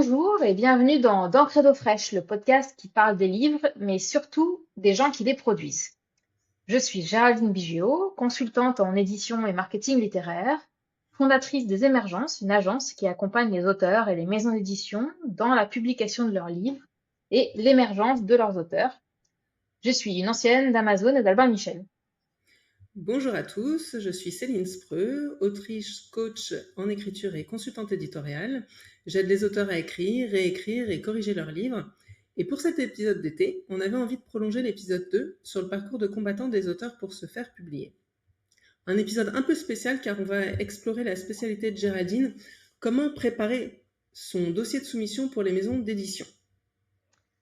Bonjour et bienvenue dans Credo Fraîche, le podcast qui parle des livres, mais surtout des gens qui les produisent. Je suis Géraldine Bigiot, consultante en édition et marketing littéraire, fondatrice des Émergences, une agence qui accompagne les auteurs et les maisons d'édition dans la publication de leurs livres et l'émergence de leurs auteurs. Je suis une ancienne d'Amazon et d'Albin Michel. Bonjour à tous, je suis Céline Spreux, autrice, coach en écriture et consultante éditoriale. J'aide les auteurs à écrire, réécrire et corriger leurs livres. Et pour cet épisode d'été, on avait envie de prolonger l'épisode 2 sur le parcours de combattant des auteurs pour se faire publier. Un épisode un peu spécial car on va explorer la spécialité de Géraldine, comment préparer son dossier de soumission pour les maisons d'édition.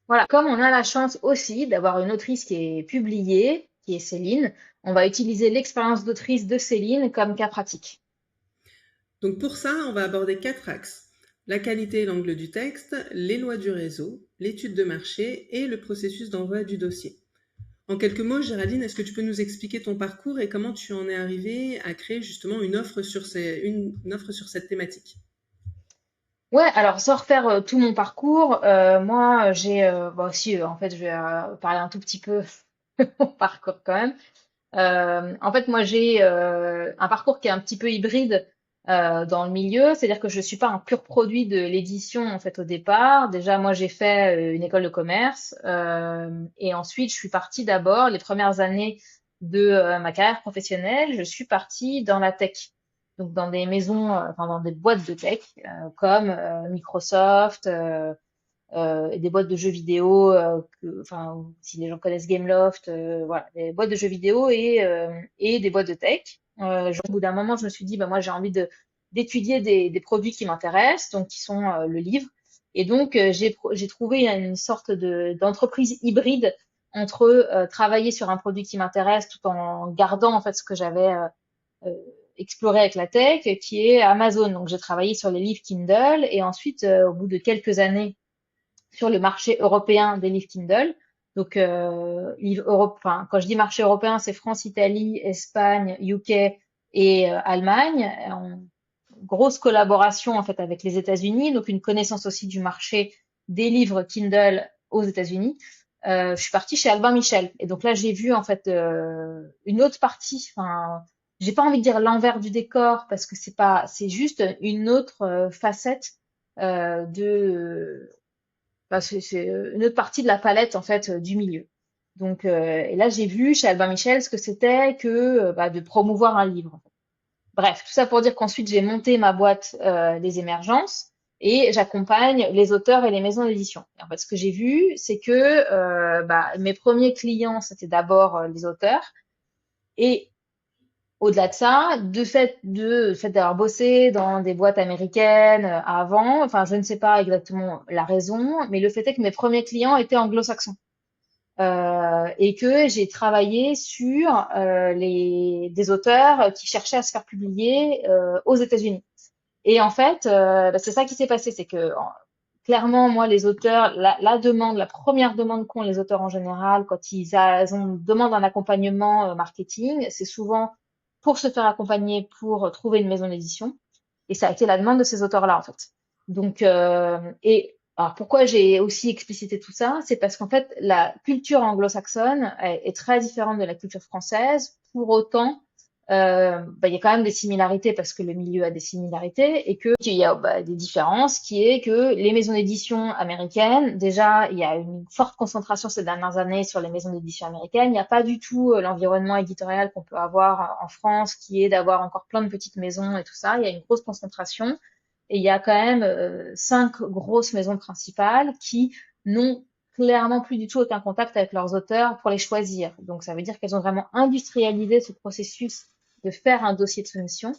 Voilà, comme on a la chance aussi d'avoir une autrice qui est publiée, qui est Céline, on va utiliser l'expérience d'autrice de Céline comme cas pratique. Donc pour ça, on va aborder 4 axes. La qualité et l'angle du texte, les lois du réseau, l'étude de marché et le processus d'envoi du dossier. En quelques mots, Géraldine, est-ce que tu peux nous expliquer ton parcours et comment tu en es arrivée à créer justement une offre sur cette thématique? Ouais, alors sans refaire tout mon parcours, moi j'ai, en fait je vais parler un tout petit peu de mon parcours quand même. En fait moi j'ai un parcours qui est un petit peu hybride dans le milieu, c'est-à-dire que je suis pas un pur produit de l'édition en fait au départ. Déjà moi j'ai fait une école de commerce et ensuite je suis partie d'abord les premières années de ma carrière professionnelle, je suis partie dans la tech. Donc dans des maisons, enfin dans des boîtes de tech comme Microsoft et des boîtes de jeux vidéo, enfin si les gens connaissent Gameloft, voilà, des boîtes de jeux vidéo et des boîtes de tech. Au bout d'un moment, je me suis dit, bah moi j'ai envie de d'étudier des produits qui m'intéressent, donc qui sont le livre. Et donc j'ai trouvé une sorte de d'entreprise hybride entre travailler sur un produit qui m'intéresse tout en gardant en fait ce que j'avais euh, exploré avec la tech, qui est Amazon. Donc j'ai travaillé sur les livres Kindle et ensuite au bout de quelques années sur le marché européen des livres Kindle. Donc, enfin, quand je dis marché européen, c'est France, Italie, Espagne, UK et Allemagne, en grosse collaboration en fait avec les États-Unis, donc une connaissance aussi du marché des livres Kindle aux États-Unis. Je suis partie chez Albin Michel et donc là j'ai vu en fait une autre partie. Enfin, j'ai pas envie de dire l'envers du décor parce que c'est juste une autre facette de c'est une autre partie de la palette en fait du milieu. Donc et là j'ai vu chez Albin Michel ce que c'était que de promouvoir un livre. Bref, tout ça pour dire qu'ensuite j'ai monté ma boîte des émergences et j'accompagne les auteurs et les maisons d'édition. Et en fait, ce que j'ai vu, c'est que mes premiers clients c'était d'abord les auteurs et au-delà de ça, fait d'avoir bossé dans des boîtes américaines avant, enfin je ne sais pas exactement la raison, mais le fait est que mes premiers clients étaient anglo-saxons et que j'ai travaillé sur des auteurs qui cherchaient à se faire publier aux États-Unis. Et en fait, c'est ça qui s'est passé, c'est que clairement moi les auteurs, la première demande qu'ont les auteurs en général quand demandent un accompagnement marketing, c'est souvent pour se faire accompagner pour trouver une maison d'édition. Et ça a été la demande de ces auteurs-là, en fait. Donc, et alors pourquoi j'ai aussi explicité tout ça? C'est parce qu'en fait, la culture anglo-saxonne est très différente de la culture française. Pour autant, il y a quand même des similarités parce que le milieu a des similarités et que qu'il y a des différences, qui est que les maisons d'édition américaines, déjà, il y a une forte concentration ces dernières années sur les maisons d'édition américaines. Il n'y a pas du tout l'environnement éditorial qu'on peut avoir en France, qui est d'avoir encore plein de petites maisons et tout ça. Il y a une grosse concentration et il y a quand même 5 grosses maisons principales qui n'ont clairement plus du tout aucun contact avec leurs auteurs pour les choisir. Donc ça veut dire qu'elles ont vraiment industrialisé ce processus de faire un dossier de soumission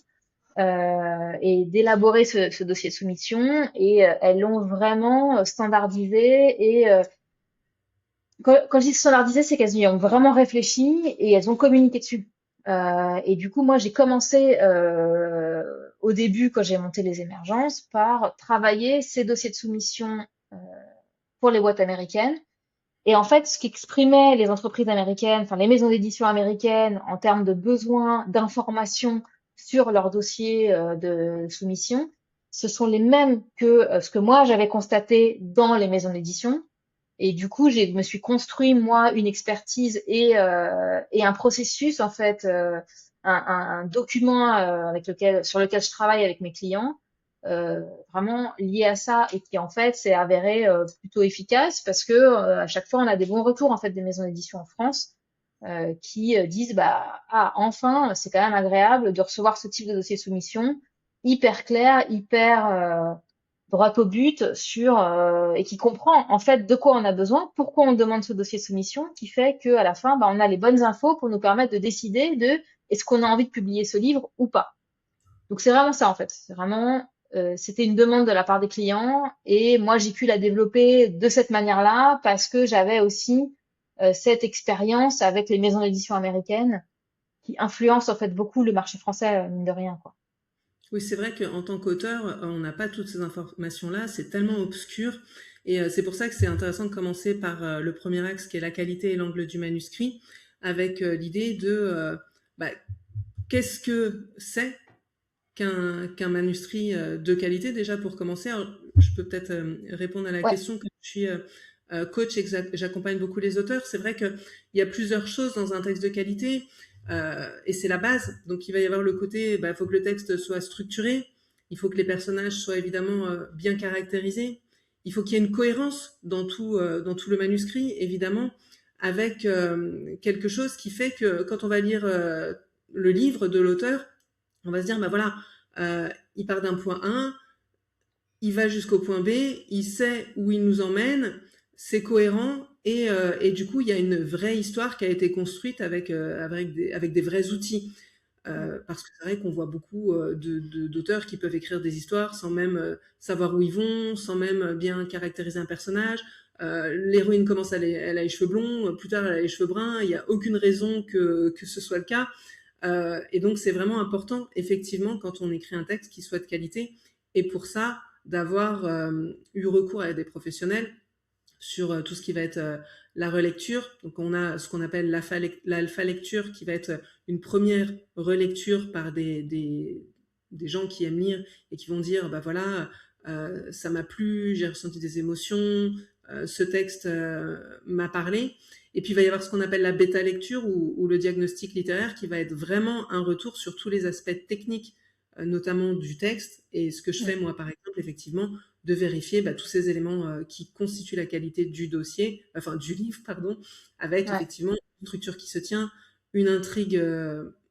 et d'élaborer ce dossier de soumission et elles l'ont vraiment standardisé et quand je dis standardisé, c'est qu'elles y ont vraiment réfléchi et elles ont communiqué dessus. Et du coup, moi, j'ai commencé au début, quand j'ai monté les émergences, par travailler ces dossiers de soumission pour les boîtes américaines. Et en fait, ce qu'exprimaient les entreprises américaines, enfin les maisons d'édition américaines, en termes de besoins d'informations sur leur dossier de soumission, ce sont les mêmes que ce que moi j'avais constaté dans les maisons d'édition. Et du coup, me suis construit moi une expertise et un processus en fait, un document sur lequel je travaille avec mes clients, vraiment lié à ça et qui en fait s'est avéré plutôt efficace parce que à chaque fois on a des bons retours en fait des maisons d'édition en France qui disent bah ah enfin c'est quand même agréable de recevoir ce type de dossier de soumission hyper clair, hyper droit au but et qui comprend en fait de quoi on a besoin, pourquoi on demande ce dossier de soumission, qui fait que à la fin, bah, on a les bonnes infos pour nous permettre de décider de est-ce qu'on a envie de publier ce livre ou pas. Donc c'est vraiment ça en fait. C'est vraiment c'était une demande de la part des clients et moi j'ai pu la développer de cette manière-là parce que j'avais aussi cette expérience avec les maisons d'édition américaines qui influencent en fait beaucoup le marché français mine de rien quoi. Oui, c'est vrai qu'en tant qu'auteur, on n'a pas toutes ces informations-là, c'est tellement obscur. Et c'est pour ça que c'est intéressant de commencer par le premier axe qui est la qualité et l'angle du manuscrit, avec l'idée de bah, qu'est-ce que c'est qu'un manuscrit de qualité déjà pour commencer. Alors, je peux peut-être répondre à la Ouais, question que je suis coach et que j'accompagne beaucoup les auteurs. C'est vrai qu'il y a plusieurs choses dans un texte de qualité et c'est la base. Donc il va y avoir le côté, il faut que le texte soit structuré, il faut que les personnages soient évidemment bien caractérisés, il faut qu'il y ait une cohérence dans tout le manuscrit, évidemment, avec quelque chose qui fait que quand on va lire le livre de l'auteur, on va se dire, bah voilà, il part d'un point A, il va jusqu'au point B, il sait où il nous emmène, c'est cohérent et du coup, il y a une vraie histoire qui a été construite avec des vrais outils. Parce que c'est vrai qu'on voit beaucoup d'auteurs qui peuvent écrire des histoires sans même savoir où ils vont, sans même bien caractériser un personnage. L'héroïne commence, elle a les cheveux blonds, plus tard elle a les cheveux bruns, il n'y a aucune raison que ce soit le cas. Et donc c'est vraiment important, effectivement, quand on écrit un texte qui soit de qualité. Et pour ça, d'avoir eu recours à des professionnels sur tout ce qui va être la relecture. Donc on a ce qu'on appelle l'alpha lecture qui va être une première relecture par des gens qui aiment lire et qui vont dire bah voilà, ça m'a plu, j'ai ressenti des émotions, ce texte m'a parlé. Et puis il va y avoir ce qu'on appelle la bêta lecture ou le diagnostic littéraire qui va être vraiment un retour sur tous les aspects techniques, notamment du texte. Et ce que je fais mm, moi par exemple, effectivement, de vérifier tous ces éléments qui constituent la qualité du dossier, enfin du livre, pardon, avec ouais, effectivement une structure qui se tient, une intrigue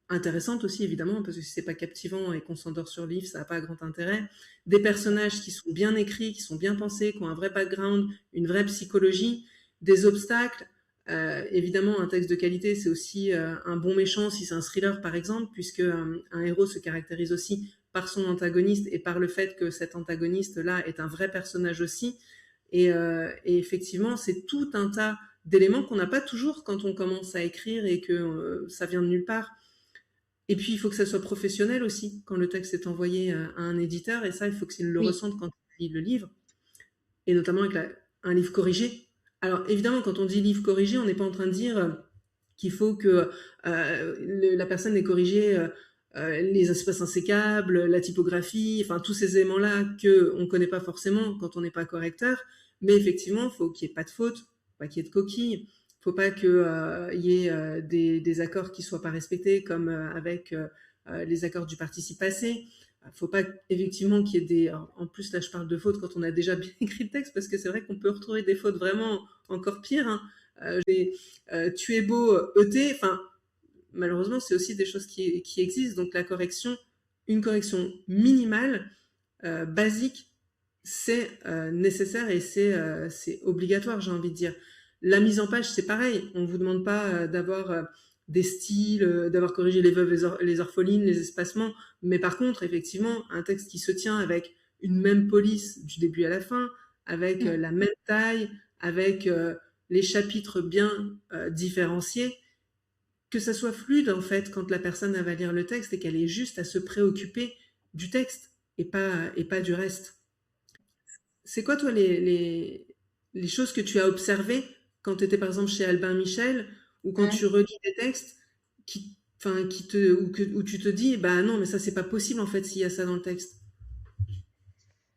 intéressante aussi évidemment, parce que si c'est pas captivant et qu'on s'endort sur le livre, ça n'a pas grand intérêt. Des personnages qui sont bien écrits, qui sont bien pensés, qui ont un vrai background, une vraie psychologie, des obstacles. Évidemment, un texte de qualité, c'est aussi un bon méchant si c'est un thriller par exemple, puisque un héros se caractérise aussi par son antagoniste et par le fait que cet antagoniste-là est un vrai personnage aussi. Et effectivement, c'est tout un tas d'éléments qu'on n'a pas toujours quand on commence à écrire et que ça vient de nulle part. Et puis, il faut que ça soit professionnel aussi quand le texte est envoyé à un éditeur. Et ça, il faut qu'il le oui, ressente quand il lit le livre. Et notamment avec un livre corrigé. Alors, évidemment, quand on dit livre corrigé, on n'est pas en train de dire qu'il faut que la personne ait corrigé les espaces insécables, la typographie, enfin tous ces éléments-là qu'on ne connaît pas forcément quand on n'est pas correcteur. Mais effectivement, il faut qu'il n'y ait pas de faute, pas qu'il y ait de coquilles. Il ne faut pas qu'il y ait des accords qui ne soient pas respectés, comme avec les accords du participe passé. Il ne faut pas effectivement qu'il y ait des... En plus, là, je parle de fautes quand on a déjà bien écrit le texte, parce que c'est vrai qu'on peut retrouver des fautes vraiment encore pires. Hein. Tu es beau, ET, enfin, malheureusement, c'est aussi des choses qui existent. Donc la correction, une correction minimale, basique, c'est nécessaire et c'est obligatoire, j'ai envie de dire. La mise en page, c'est pareil. On ne vous demande pas d'avoir des styles, d'avoir corrigé les veuves, les orphelines, les espacements. Mais par contre, effectivement, un texte qui se tient avec une même police du début à la fin, avec mm, la même taille, avec les chapitres bien différenciés, que ça soit fluide en fait quand la personne va lire le texte et qu'elle ait juste à se préoccuper du texte et pas du reste. C'est quoi toi les choses que tu as observées quand tu étais par exemple chez Albin Michel ou quand mm. tu relis des textes où tu te dis bah non mais ça c'est pas possible en fait s'il y a ça dans le texte.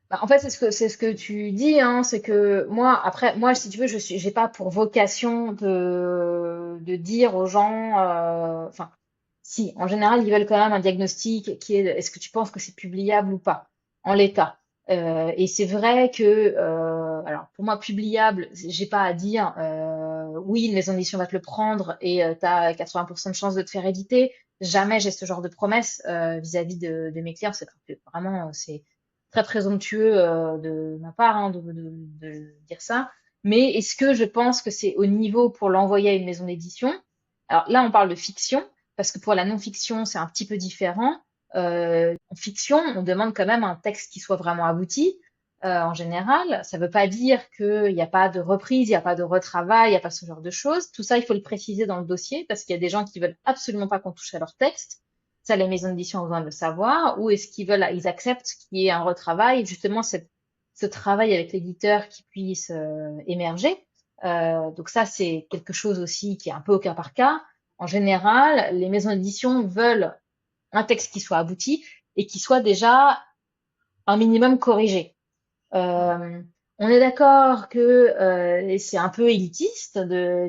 Bah, en fait, c'est ce que tu dis, hein, c'est que moi, après, moi, si tu veux, j'ai pas pour vocation de dire aux gens, enfin, si, en général, ils veulent quand même un diagnostic qui est, est-ce que tu penses que c'est publiable ou pas, en l'état. Et c'est vrai que, alors, pour moi, publiable, j'ai pas à dire, oui, une maison d'édition va te le prendre et t'as 80% de chances de te faire éditer. Jamais j'ai ce genre de promesse vis-à-vis de mes clients. C'est vraiment, c'est très présomptueux de ma part hein, de dire ça. Mais est-ce que je pense que c'est au niveau pour l'envoyer à une maison d'édition? Alors là, on parle de fiction, parce que pour la non-fiction, c'est un petit peu différent. En fiction, on demande quand même un texte qui soit vraiment abouti. En général, ça ne veut pas dire qu'il n'y a pas de reprise, il n'y a pas de retravail, il n'y a pas ce genre de choses. Tout ça, il faut le préciser dans le dossier parce qu'il y a des gens qui veulent absolument pas qu'on touche à leur texte. Ça, les maisons d'édition ont besoin de le savoir. Ou est-ce qu'ils veulent, ils acceptent qu'il y ait un retravail, justement ce travail avec l'éditeur qui puisse émerger. Donc ça, c'est quelque chose aussi qui est un peu au cas par cas. En général, les maisons d'édition veulent un texte qui soit abouti et qui soit déjà un minimum corrigé. Euh, on est d'accord que c'est un peu élitiste de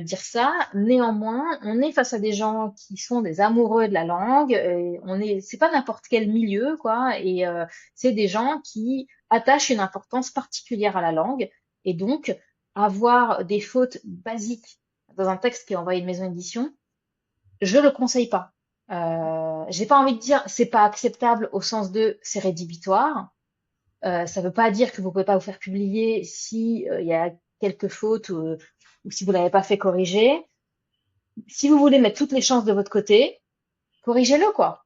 dire ça. Néanmoins, on est face à des gens qui sont des amoureux de la langue. Et c'est pas n'importe quel milieu, quoi. Et c'est des gens qui attachent une importance particulière à la langue. Et donc, avoir des fautes basiques dans un texte qui est envoyé de maison d'édition, je le conseille pas. J'ai pas envie de dire c'est pas acceptable au sens de c'est rédhibitoire. Ça veut pas dire que vous pouvez pas vous faire publier si il y a quelques fautes ou si vous l'avez pas fait corriger. Si vous voulez mettre toutes les chances de votre côté, corrigez-le quoi.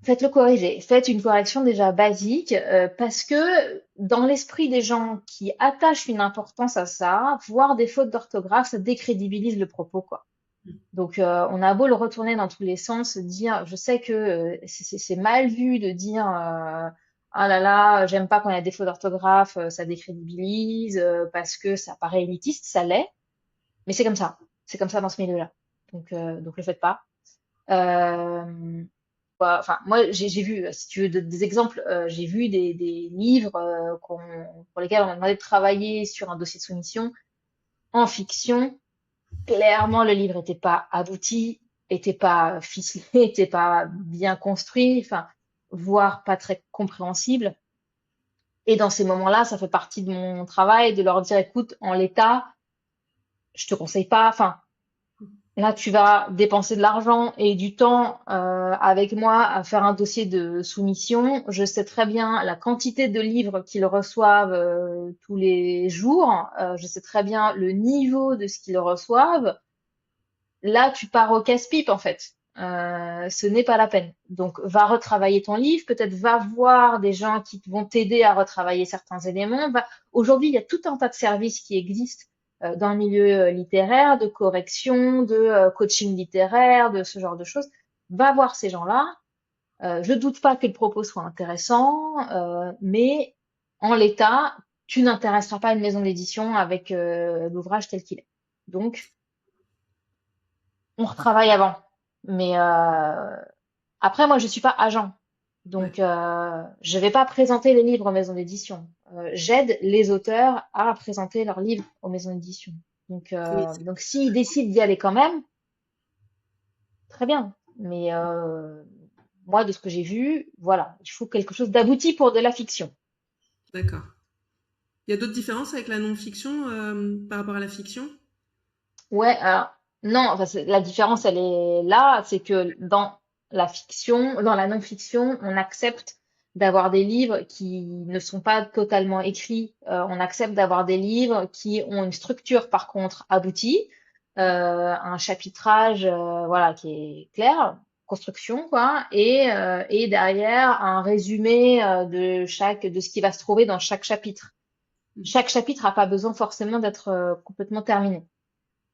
Faites-le corriger. Faites une correction déjà basique parce que dans l'esprit des gens qui attachent une importance à ça, voir des fautes d'orthographe, ça décrédibilise le propos quoi. Donc, on a beau le retourner dans tous les sens, dire, je sais que c'est mal vu de dire, ah là là, j'aime pas quand il y a des fautes d'orthographe, ça décrédibilise, parce que ça paraît élitiste, ça l'est, mais c'est comme ça dans ce milieu-là. Donc le faites pas. Euh, enfin, moi, j'ai vu, si tu veux des exemples, j'ai vu des livres pour lesquels on m'a demandé de travailler sur un dossier de soumission en fiction. Clairement, le livre n'était pas abouti, était pas ficelé, était pas bien construit, enfin, voire pas très compréhensible. Et dans ces moments-là, ça fait partie de mon travail de leur dire, écoute, en l'état, je te conseille pas, enfin, là, tu vas dépenser de l'argent et du temps avec moi à faire un dossier de soumission. Je sais très bien la quantité de livres qu'ils reçoivent tous les jours. Je sais très bien le niveau de ce qu'ils reçoivent. Là, tu pars au casse-pipe en fait. Ce n'est pas la peine. Donc, va retravailler ton livre, peut-être va voir des gens qui vont t'aider à retravailler certains éléments. Aujourd'hui, il y a tout un tas de services qui existent dans le milieu littéraire, de correction, de coaching littéraire, de ce genre de choses. Va voir ces gens-là. Je doute pas que le propos soit intéressant, mais en l'état, tu n'intéresseras pas une maison d'édition avec l'ouvrage tel qu'il est. Donc, on retravaille avant. Mais après, moi, je suis pas agent. Ouais. Donc, je vais pas présenter les livres aux maisons d'édition. J'aide les auteurs à présenter leurs livres aux maisons d'édition. Donc, Oui, donc s'ils décident d'y aller quand même, très bien. Mais moi, de ce que j'ai vu, voilà, il faut quelque chose d'abouti pour de la fiction. d'accord. Il y a d'autres différences avec la non-fiction par rapport à la fiction? Ouais, alors, non, enfin, la différence, elle est là, c'est que dans la fiction, dans la non-fiction, on accepte d'avoir des livres qui ne sont pas totalement écrits. On accepte d'avoir des livres qui ont une structure, par contre, aboutie, un chapitrage, voilà, qui est clair, construction, quoi, et derrière un résumé de ce qui va se trouver dans chaque chapitre. Chaque chapitre n'a pas besoin forcément d'être complètement terminé.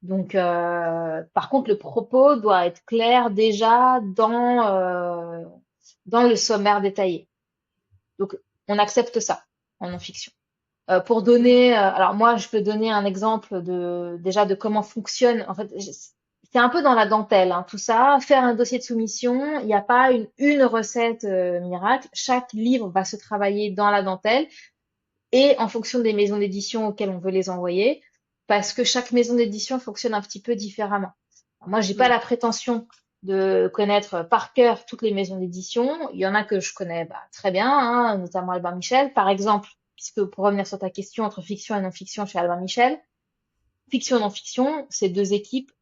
Donc, par contre, le propos doit être clair déjà dans le sommaire détaillé. Donc, on accepte ça en non-fiction. Pour D'accord. donner, alors moi, je peux donner un exemple déjà de comment fonctionne. En fait, c'est un peu dans la dentelle, hein, tout ça. Faire un dossier de soumission, il n'y a pas une recette miracle. Chaque livre va se travailler dans la dentelle et en fonction des maisons d'édition auxquelles on veut les envoyer, parce que chaque maison d'édition fonctionne un petit peu différemment. Alors moi, j'ai pas Mm. la prétention de connaître par cœur toutes les maisons d'édition. Il y en a que je connais très bien, hein, notamment Albin Michel, par exemple, puisque pour revenir sur ta question entre fiction et non-fiction chez Albin Michel, fiction et non-fiction, c'est deux équipes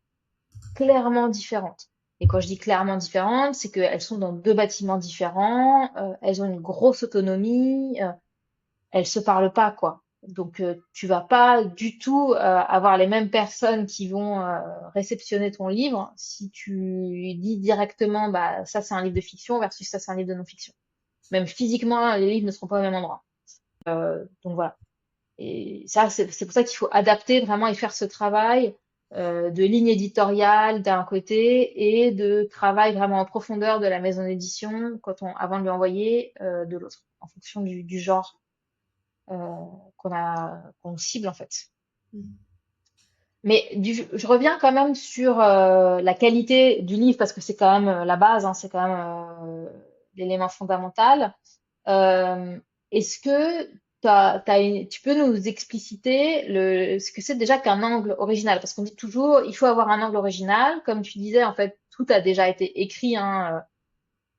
clairement différentes. Et quand je dis clairement différentes, c'est qu'elles sont dans deux bâtiments différents, elles ont une grosse autonomie, elles se parlent pas, quoi. Donc tu vas pas du tout avoir les mêmes personnes qui vont réceptionner ton livre si tu dis directement bah ça c'est un livre de fiction versus ça c'est un livre de non-fiction. Même physiquement, les livres ne seront pas au même endroit. Donc voilà. Et ça, c'est pour ça qu'il faut adapter vraiment et faire ce travail de ligne éditoriale d'un côté et de travail vraiment en profondeur de la maison d'édition avant de lui envoyer de l'autre, en fonction du genre qu'on cible en fait. Mm. Mais je reviens quand même sur la qualité du livre parce que c'est quand même la base, hein, c'est quand même l'élément fondamental. Euh, Est-ce que tu peux nous expliciter ce que c'est déjà qu'un angle original? Parce qu'on dit toujours, il faut avoir un angle original. Comme tu disais, en fait, tout a déjà été écrit, hein,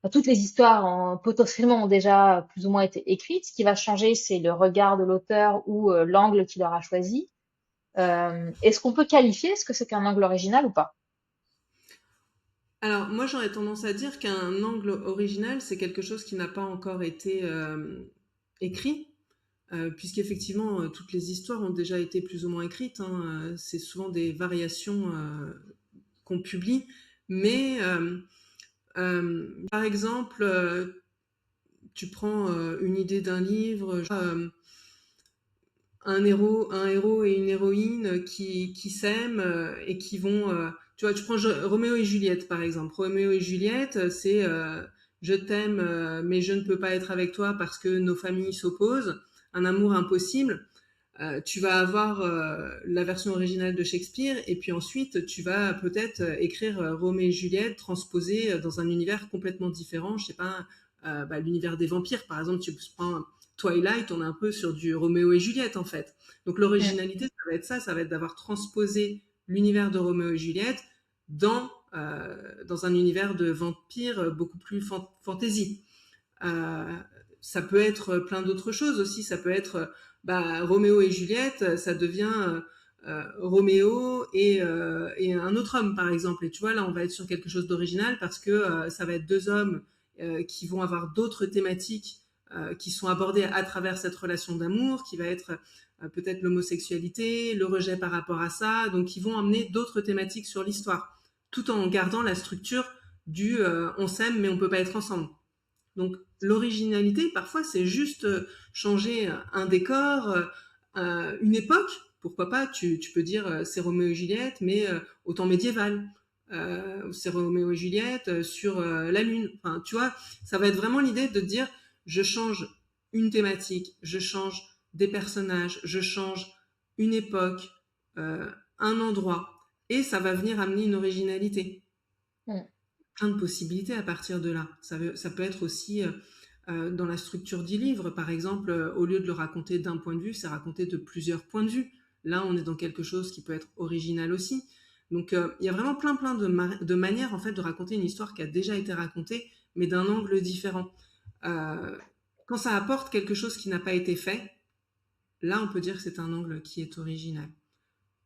enfin, toutes les histoires potentiellement ont déjà plus ou moins été écrites. Ce qui va changer, c'est le regard de l'auteur ou l'angle qu'il aura choisi. Est-ce qu'on peut qualifier ce que c'est qu'un angle original ou pas? Alors, moi, j'aurais tendance à dire qu'un angle original, c'est quelque chose qui n'a pas encore été écrit, puisqu'effectivement, toutes les histoires ont déjà été plus ou moins écrites, hein. C'est souvent des variations qu'on publie, mais par exemple, tu prends une idée d'un livre, un héros et une héroïne qui s'aiment et qui vont. Tu vois, tu prends Roméo et Juliette par exemple. Roméo et Juliette, c'est je t'aime, mais je ne peux pas être avec toi parce que nos familles s'opposent. Un amour impossible. Tu vas avoir la version originale de Shakespeare et puis ensuite tu vas peut-être écrire Roméo et Juliette transposé dans un univers complètement différent. Je sais pas, l'univers des vampires par exemple. Tu prends Twilight, on est un peu sur du Roméo et Juliette en fait. Donc Mm. l'originalité, ça va être d'avoir transposé l'univers de Roméo et Juliette dans un univers de vampires beaucoup plus fantasy. Euh, Ça peut être plein d'autres choses aussi. Ça peut être Roméo et Juliette, ça devient Roméo et un autre homme, par exemple. Et tu vois, là, on va être sur quelque chose d'original parce que ça va être deux hommes qui vont avoir d'autres thématiques qui sont abordées à travers cette relation d'amour, qui va être peut-être l'homosexualité, le rejet par rapport à ça, donc qui vont amener d'autres thématiques sur l'histoire, tout en gardant la structure du on s'aime mais on peut pas être ensemble. Donc l'originalité, parfois, c'est juste changer un décor, une époque. Pourquoi pas, tu peux dire c'est Roméo et Juliette, mais au temps médiéval. C'est Roméo et Juliette sur la Lune. Enfin, tu vois, ça va être vraiment l'idée de dire je change une thématique, je change des personnages, je change une époque, un endroit, et ça va venir amener une originalité, Mm. plein de possibilités à partir de là. Ça peut être aussi dans la structure du livre, par exemple, au lieu de le raconter d'un point de vue, c'est raconté de plusieurs points de vue. Là, on est dans quelque chose qui peut être original aussi. Donc, il y a vraiment plein de manières en fait de raconter une histoire qui a déjà été racontée, mais d'un angle différent. Euh, Quand ça apporte quelque chose qui n'a pas été fait, là, on peut dire que c'est un angle qui est original,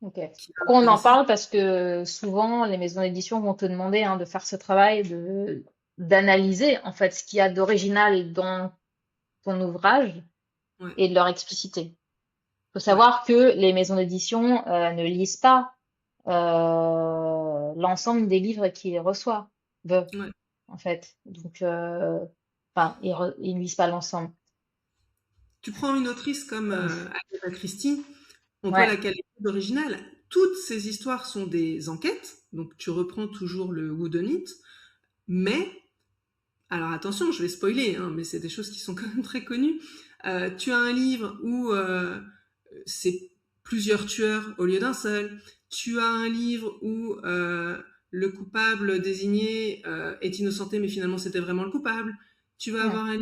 Ok. qui va Pourquoi on en intéresser. parle? Parce que souvent, les maisons d'édition vont te demander de faire ce travail d'analyser en fait ce qu'il y a d'original dans ton ouvrage Ouais, et de leur expliciter. Il faut ouais, savoir que les maisons d'édition ne lisent pas l'ensemble des livres qu'ils reçoivent, ouais. en fait. Donc, enfin, ils ne lisent pas l'ensemble. Tu prends une autrice comme Euh, Agatha Christie, on peut ouais. la qualifier d'originale. Toutes ces histoires sont des enquêtes, donc tu reprends toujours le whodunit, mais, alors attention, je vais spoiler, hein, mais c'est des choses qui sont quand même très connues. Tu as un livre où c'est plusieurs tueurs au lieu d'un seul. Tu as un livre où le coupable désigné est innocenté, mais finalement c'était vraiment le coupable. Tu vas Ouais, avoir un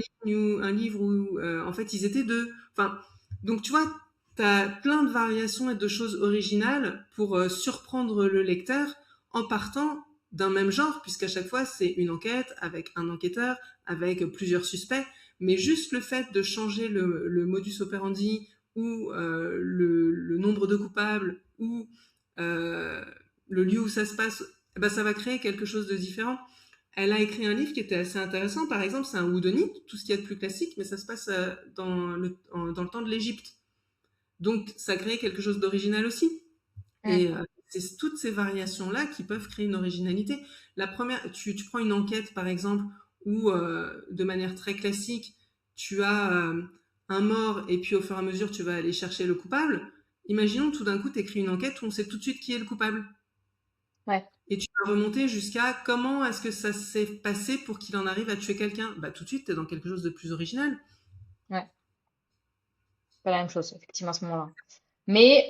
livre où en fait ils étaient deux. Enfin, donc tu vois, tu as plein de variations et de choses originales pour surprendre le lecteur en partant d'un même genre, puisqu'à chaque fois c'est une enquête avec un enquêteur, avec plusieurs suspects, mais juste le fait de changer le modus operandi ou le nombre de coupables ou euh, le lieu où ça se passe, eh ben, ça va créer quelque chose de différent. Elle a écrit un livre qui était assez intéressant, par exemple, c'est un whodunit, tout ce qu'il y a de plus classique, mais ça se passe dans le temps de l'Égypte. Donc ça crée quelque chose d'original aussi. ouais, Et c'est toutes ces variations-là qui peuvent créer une originalité. La première, tu prends une enquête, par exemple, où, de manière très classique, tu as un mort et puis au fur et à mesure, tu vas aller chercher le coupable. Imaginons tout d'un coup, tu écris une enquête où on sait tout de suite qui est le coupable. ouais, Et tu vas remonter jusqu'à comment est-ce que ça s'est passé pour qu'il en arrive à tuer quelqu'un. Bah, tout de suite, tu es dans quelque chose de plus original. ouais. Pas la même chose, effectivement, à ce moment-là. Mais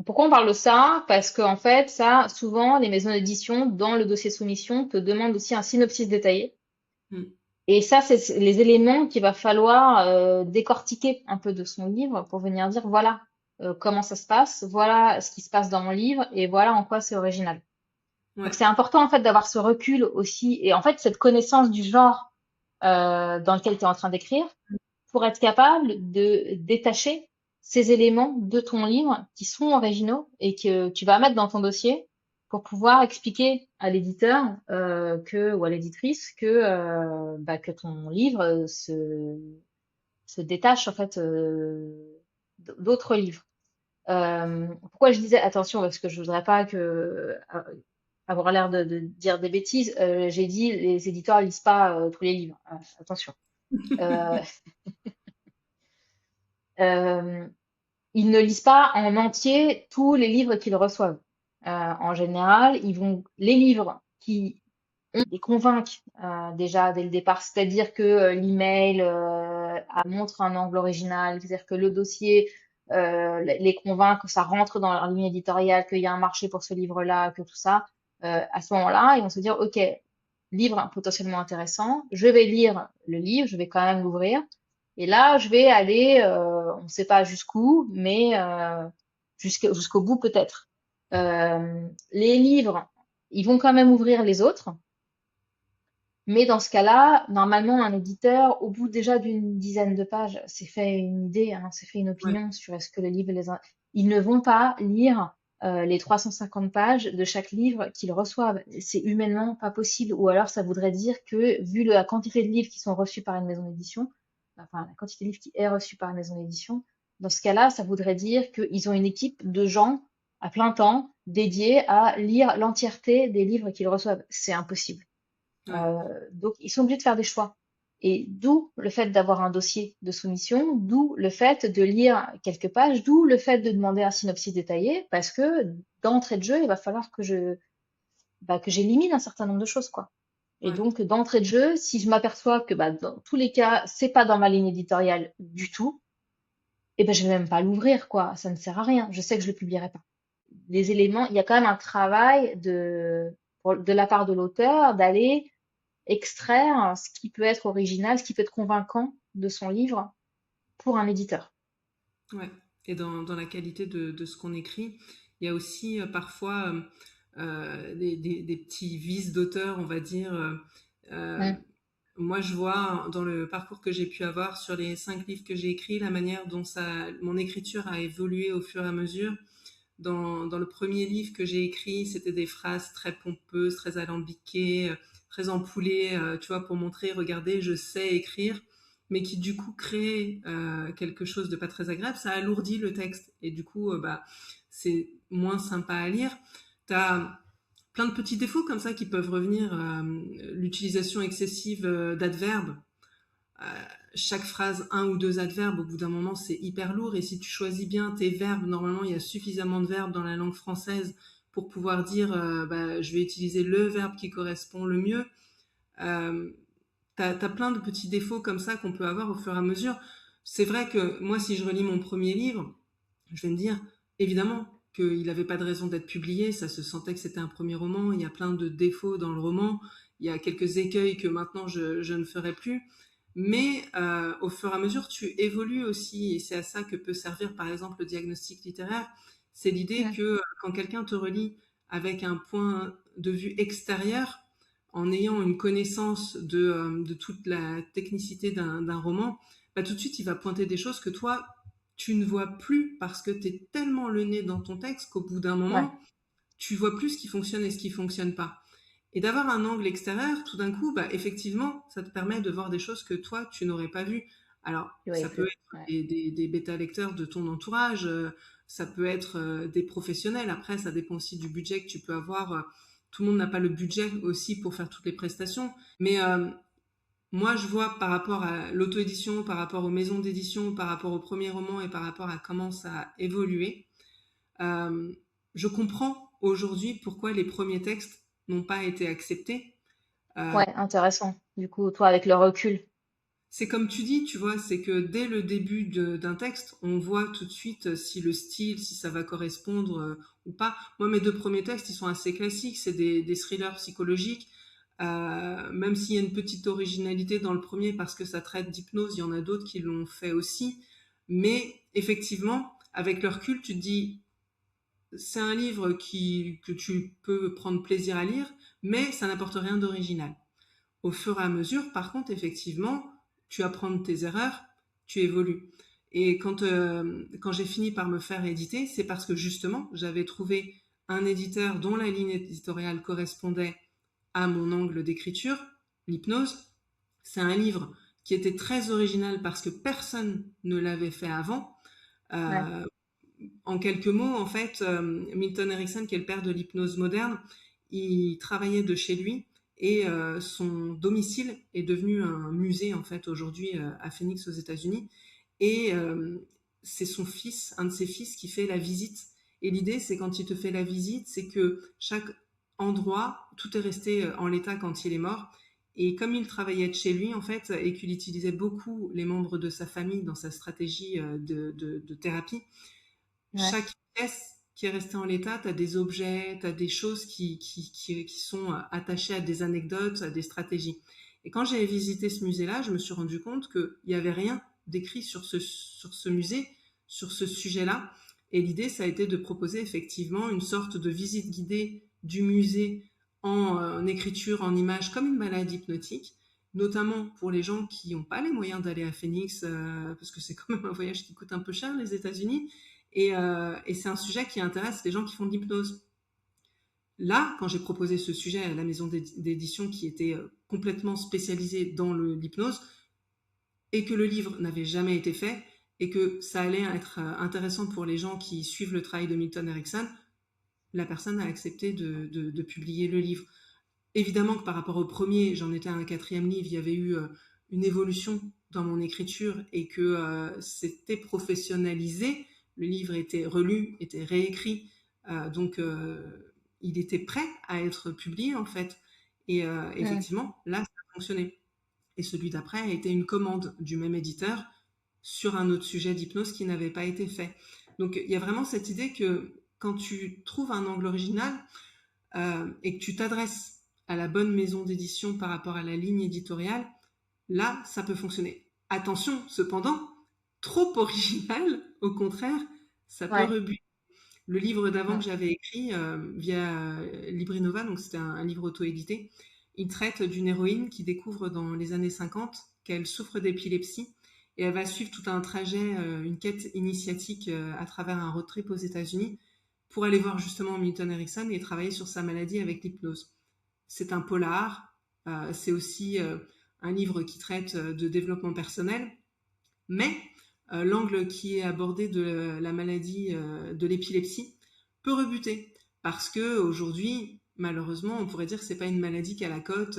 pourquoi on parle de ça? Parce que en fait, ça, souvent, les maisons d'édition, dans le dossier de soumission, te demandent aussi un synopsis détaillé. Mm. Et ça, c'est les éléments qu'il va falloir décortiquer un peu de son livre pour venir dire, voilà comment ça se passe, voilà ce qui se passe dans mon livre, et voilà en quoi c'est original. Donc Ouais, c'est important en fait d'avoir ce recul aussi, et en fait cette connaissance du genre dans lequel tu es en train d'écrire, pour être capable de détacher ces éléments de ton livre qui sont originaux et que tu vas mettre dans ton dossier pour pouvoir expliquer à l'éditeur que ou à l'éditrice que ton livre se détache en fait d'autres livres. Pourquoi je disais attention parce que je voudrais pas avoir l'air de dire des bêtises. J'ai dit les éditeurs lisent pas tous les livres. Attention. Euh, euh, Ils ne lisent pas en entier tous les livres qu'ils reçoivent. En général, ils vont les livres qui les convainquent déjà dès le départ, c'est-à-dire que l'email montre un angle original, c'est-à-dire que le dossier les convainc que ça rentre dans leur ligne éditoriale, qu'il y a un marché pour ce livre-là, que tout ça. À ce moment-là, ils vont se dire, OK, livre potentiellement intéressant, je vais lire le livre, je vais quand même l'ouvrir. Et là, je vais aller, on ne sait pas jusqu'où, mais jusqu'au bout peut-être. Les livres, ils vont quand même ouvrir les autres, mais dans ce cas-là, normalement, un éditeur, au bout déjà d'une dizaine de pages, s'est fait une idée, hein, s'est fait une ouais, opinion sur est-ce que le livre ils ne vont pas lire les 350 pages de chaque livre qu'ils reçoivent. C'est humainement pas possible. Ou alors, ça voudrait dire que, vu la quantité de livres qui sont reçus par une maison d'édition, enfin, la quantité de livres qui est reçue par une maison d'édition, dans ce cas-là, ça voudrait dire qu'ils ont une équipe de gens à plein temps dédiés à lire l'entièreté des livres qu'ils reçoivent. C'est impossible. ouais, Donc, ils sont obligés de faire des choix. Et d'où le fait d'avoir un dossier de soumission, d'où le fait de lire quelques pages, d'où le fait de demander un synopsis détaillé, parce que d'entrée de jeu, il va falloir que j'élimine un certain nombre de choses, quoi. Et ouais. donc, d'entrée de jeu, si je m'aperçois que dans tous les cas, c'est pas dans ma ligne éditoriale du tout, et ben, je vais même pas l'ouvrir, quoi. Ça ne sert à rien. Je sais que je le publierai pas. Les éléments, il y a quand même un travail de la part de l'auteur d'aller extraire ce qui peut être original, ce qui peut être convaincant de son livre pour un éditeur. Ouais. Et dans la qualité de ce qu'on écrit, il y a aussi parfois des petits vices d'auteur, on va dire. Euh, Mm. Moi, je vois dans le parcours que j'ai pu avoir sur les 5 livres que j'ai écrits, la manière dont mon écriture a évolué au fur et à mesure. Dans le premier livre que j'ai écrit, c'était des phrases très pompeuses, très alambiquées, très ampoulées, tu vois, pour montrer, regardez, je sais écrire, mais qui du coup crée quelque chose de pas très agréable. Ça alourdit le texte et du coup, bah, c'est moins sympa à lire. T'as plein de petits défauts comme ça qui peuvent revenir. L'utilisation excessive d'adverbes. Euh, Chaque phrase, un ou deux adverbes, au bout d'un moment, c'est hyper lourd. Et si tu choisis bien tes verbes, normalement, il y a suffisamment de verbes dans la langue française pour pouvoir dire, bah, je vais utiliser le verbe qui correspond le mieux. Euh, t'as plein de petits défauts comme ça qu'on peut avoir au fur et à mesure. C'est vrai que moi, si je relis mon premier livre, je vais me dire, évidemment qu'il n'avait pas de raison d'être publié. Ça se sentait que c'était un premier roman. Il y a plein de défauts dans le roman. Il y a quelques écueils que maintenant je ne ferai plus. Mais au fur et à mesure, tu évolues aussi. Et c'est à ça que peut servir, par exemple, le diagnostic littéraire. C'est l'idée Mm. que quand quelqu'un te relit avec un point de vue extérieur, en ayant une connaissance de toute la technicité d'un roman, bah, tout de suite, il va pointer des choses que toi, tu ne vois plus parce que tu es tellement le nez dans ton texte qu'au bout d'un Ouais, moment, tu vois plus ce qui fonctionne et ce qui fonctionne pas. Et d'avoir un angle extérieur, tout d'un coup, bah, effectivement, ça te permet de voir des choses que toi, tu n'aurais pas vues. Alors, tu voyais ça peut plus. être Ouais. des bêta-lecteurs de ton entourage, ça peut être des professionnels. Après, ça dépend aussi du budget que tu peux avoir. Tout le monde n'a pas le budget aussi pour faire toutes les prestations. Mais moi, je vois par rapport à l'auto-édition, par rapport aux maisons d'édition, par rapport au premier roman et par rapport à comment ça a évolué, euh, je comprends aujourd'hui pourquoi les premiers textes n'ont pas été acceptés. Euh, Ouais, intéressant. Du coup, toi, avec le recul. c'est comme tu dis, tu vois, c'est que dès le début d'un texte, on voit tout de suite si le style, si ça va correspondre ou pas. Moi, mes deux premiers textes, ils sont assez classiques, c'est des thrillers psychologiques. Même s'il y a une petite originalité dans le premier parce que ça traite d'hypnose, il y en a d'autres qui l'ont fait aussi. Mais effectivement, avec le recul, tu te dis, c'est un livre que tu peux prendre plaisir à lire, mais ça n'apporte rien d'original. Au fur et à mesure, par contre, effectivement, tu apprends de tes erreurs, tu évolues. Et quand j'ai fini par me faire éditer, c'est parce que justement, j'avais trouvé un éditeur dont la ligne éditoriale correspondait à mon angle d'écriture, l'hypnose. C'est un livre qui était très original parce que personne ne l'avait fait avant. Ouais, Euh, En quelques mots, en fait, Milton Erickson, qui est le père de l'hypnose moderne, il travaillait de chez lui et son domicile est devenu un musée en fait aujourd'hui à Phoenix aux États-Unis. Et c'est son fils, un de ses fils, qui fait la visite. Et l'idée, c'est quand il te fait la visite, c'est que chaque endroit, tout est resté en l'état quand il est mort. Et comme il travaillait de chez lui, en fait, et qu'il utilisait beaucoup les membres de sa famille dans sa stratégie de thérapie, ouais, chaque pièce qui est restée en l'état, tu as des objets, tu as des choses qui sont attachées à des anecdotes, à des stratégies. Et quand j'ai visité ce musée-là, je me suis rendu compte qu'il n'y avait rien d'écrit sur ce musée, sur ce sujet-là. Et l'idée, ça a été de proposer effectivement une sorte de visite guidée du musée en écriture, en images, comme une maladie hypnotique, notamment pour les gens qui n'ont pas les moyens d'aller à Phoenix, parce que c'est quand même un voyage qui coûte un peu cher, les États-Unis. Et c'est un sujet qui intéresse les gens qui font de l'hypnose. Là, quand j'ai proposé ce sujet à la maison d'édition qui était complètement spécialisée dans l'hypnose, et que le livre n'avait jamais été fait, et que ça allait être intéressant pour les gens qui suivent le travail de Milton Erickson, la personne a accepté de publier le livre. Évidemment que par rapport au premier, j'en étais à un quatrième livre, il y avait eu une évolution dans mon écriture et que c'était professionnalisé. Le livre était relu, était réécrit, donc il était prêt à être publié en fait. Et mm, effectivement, là, ça a fonctionné. Et celui d'après a été une commande du même éditeur sur un autre sujet d'hypnose qui n'avait pas été fait. Donc il y a vraiment cette idée que quand tu trouves un angle original, et que tu t'adresses à la bonne maison d'édition par rapport à la ligne éditoriale, là, ça peut fonctionner. Attention, cependant, trop original, au contraire, ça peut ouais, rebuter. Le livre d'avant mm, que j'avais écrit via Librinova, donc c'était un livre auto-édité, il traite d'une héroïne qui découvre dans les années 50 qu'elle souffre d'épilepsie et elle va suivre tout un trajet, une quête initiatique à travers un road trip aux États-Unis pour aller voir justement Milton Erickson et travailler sur sa maladie avec l'hypnose. C'est un polar, c'est aussi un livre qui traite de développement personnel, mais l'angle qui est abordé de la maladie de l'épilepsie peut rebuter parce que aujourd'hui, malheureusement, on pourrait dire que c'est pas une maladie qui a la cote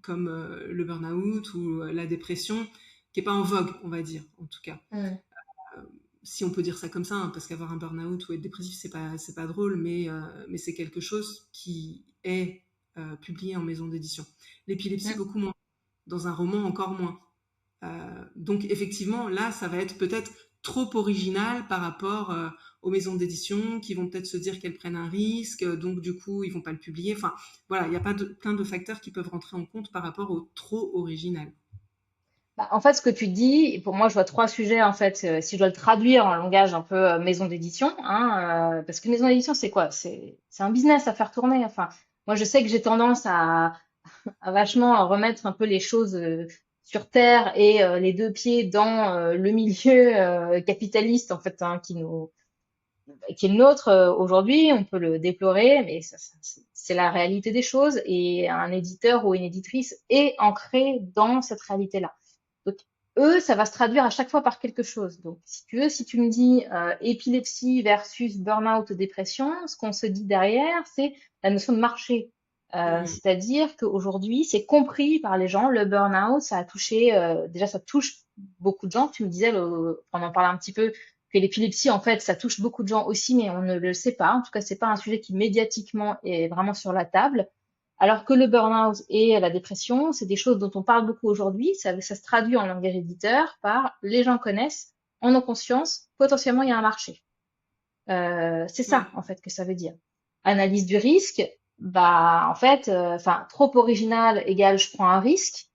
comme le burn-out ou la dépression, qui est pas en vogue, on va dire, en tout cas. mm. Si on peut dire ça comme ça, hein, parce qu'avoir un burn-out ou être dépressif, c'est pas drôle, mais c'est quelque chose qui est publié en maison d'édition. L'épilepsie, Mm. beaucoup moins. Dans un roman, encore moins. Donc effectivement, là, ça va être peut-être trop original par rapport aux maisons d'édition qui vont peut-être se dire qu'elles prennent un risque, donc du coup ils vont pas le publier. Enfin voilà, il y a plein de facteurs qui peuvent rentrer en compte par rapport au trop original. Bah, en fait, ce que tu dis, pour moi, je vois trois sujets, en fait. Si je dois le traduire en langage un peu maison d'édition, hein, parce que maison d'édition, c'est quoi? C'est un business à faire tourner. Enfin, moi, je sais que j'ai tendance à vachement remettre un peu les choses sur terre et les deux pieds dans le milieu capitaliste, en fait, hein, qui est le nôtre aujourd'hui. On peut le déplorer, mais c'est la réalité des choses. Et un éditeur ou une éditrice est ancré dans cette réalité-là. Donc, eux, ça va se traduire à chaque fois par quelque chose. Donc, si tu veux, si tu me dis épilepsie versus burn-out, dépression, ce qu'on se dit derrière, c'est la notion de marché. Mhm. C'est-à-dire qu'aujourd'hui, c'est compris par les gens. Le burn-out, ça a touché, déjà, ça touche beaucoup de gens. Tu me disais, on en parlait un petit peu, que l'épilepsie, en fait, ça touche beaucoup de gens aussi, mais on ne le sait pas. En tout cas, c'est pas un sujet qui médiatiquement est vraiment sur la table. Alors que le burn-out et la dépression, c'est des choses dont on parle beaucoup aujourd'hui. Ça se traduit en langage éditeur par les gens connaissent, en ont conscience, potentiellement il y a un marché. C'est Ouais. ça en fait que ça veut dire. Analyse du risque, bah en fait, enfin trop original égale je prends un risque.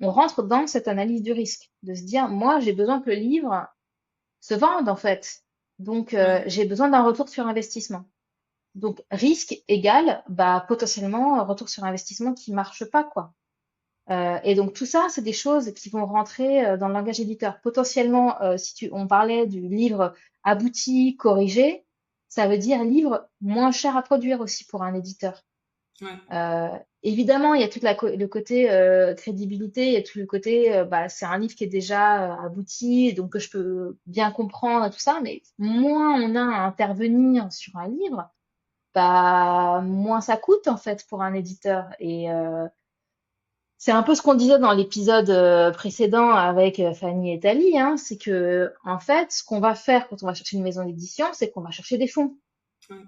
On rentre dans cette analyse du risque, de se dire moi j'ai besoin que le livre se vende en fait, donc Ouais. j'ai besoin d'un retour sur investissement. Donc risque égale bah potentiellement retour sur investissement qui marche pas quoi. Et donc tout ça, c'est des choses qui vont rentrer dans le langage éditeur. Potentiellement, on parlait du livre abouti, corrigé, ça veut dire livre moins cher à produire aussi pour un éditeur. Ouais. Euh, Évidemment, il y a le côté crédibilité, il y a tout le côté, bah, c'est un livre qui est déjà abouti, donc que je peux bien comprendre et tout ça, mais moins on a à intervenir sur un livre, bah, moins ça coûte en fait pour un éditeur. Et c'est un peu ce qu'on disait dans l'épisode précédent avec Fanny et Tali, hein, c'est que en fait, ce qu'on va faire quand on va chercher une maison d'édition, c'est qu'on va chercher des fonds. Ouais.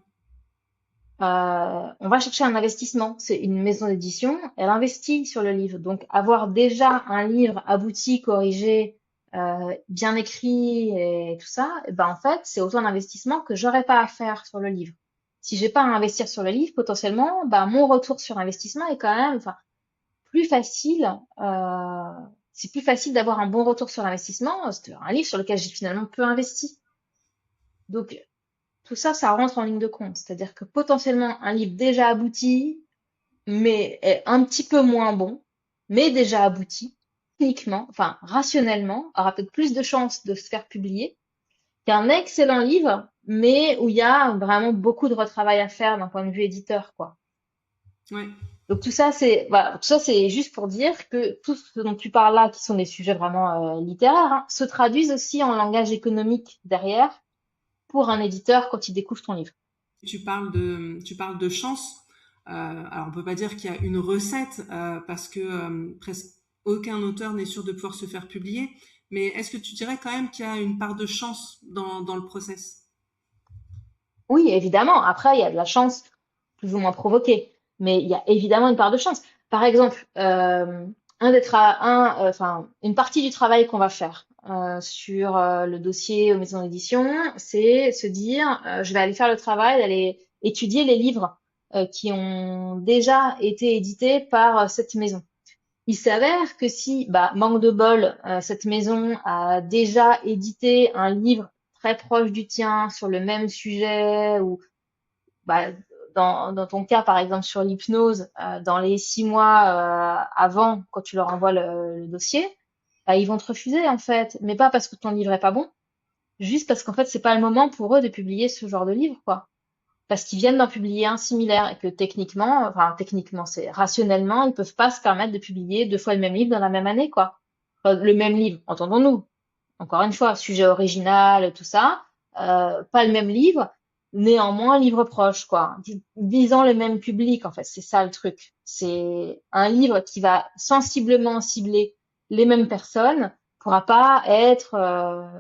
On va chercher un investissement. C'est une maison d'édition, elle investit sur le livre. Donc avoir déjà un livre abouti, corrigé, bien écrit et tout ça, eh ben en fait, c'est autant d'investissement que j'aurais pas à faire sur le livre. Si j'ai pas à investir sur le livre, potentiellement, bah mon retour sur investissement est quand même, enfin plus facile, c'est plus facile d'avoir un bon retour sur investissement, c'est un livre sur lequel j'ai finalement peu investi. Donc, tout ça, ça rentre en ligne de compte. C'est-à-dire que potentiellement, un livre déjà abouti, mais est un petit peu moins bon, mais déjà abouti, techniquement, enfin, rationnellement, aura peut-être plus de chances de se faire publier qu'un excellent livre, mais où il y a vraiment beaucoup de retravail à faire d'un point de vue éditeur, quoi. Ouais. Donc tout ça, c'est voilà, tout ça c'est juste pour dire que tout ce dont tu parles là, qui sont des sujets vraiment littéraires, hein, se traduisent aussi en langage économique derrière pour un éditeur quand il découvre ton livre. Tu parles de chance. Alors on peut pas dire qu'il y a une recette parce que presque aucun auteur n'est sûr de pouvoir se faire publier. Mais est-ce que tu dirais quand même qu'il y a une part de chance dans le process? Oui, évidemment. Après, il y a de la chance plus ou moins provoquée, mais il y a évidemment une part de chance. Par exemple, enfin, une partie du travail qu'on va faire sur le dossier aux maisons d'édition, c'est se dire, je vais aller faire le travail d'aller étudier les livres qui ont déjà été édités par cette maison. Il s'avère que si, bah, manque de bol, cette maison a déjà édité un livre très proche du tien sur le même sujet ou bah, dans ton cas, par exemple, sur l'hypnose, dans les 6 mois avant, quand tu leur envoies le dossier, bah, ils vont te refuser en fait, mais pas parce que ton livre est pas bon, juste parce qu'en fait c'est pas le moment pour eux de publier ce genre de livre, quoi. Parce qu'ils viennent d'en publier un similaire et que techniquement, enfin techniquement, c'est rationnellement, ils peuvent pas se permettre de publier 2 fois le même livre dans la même année, quoi. Enfin, le même livre, entendons-nous. Encore une fois, sujet original, tout ça, pas le même livre, néanmoins livre proche, quoi, visant le même public, en fait, c'est ça le truc. C'est un livre qui va sensiblement cibler les mêmes personnes, pourra pas être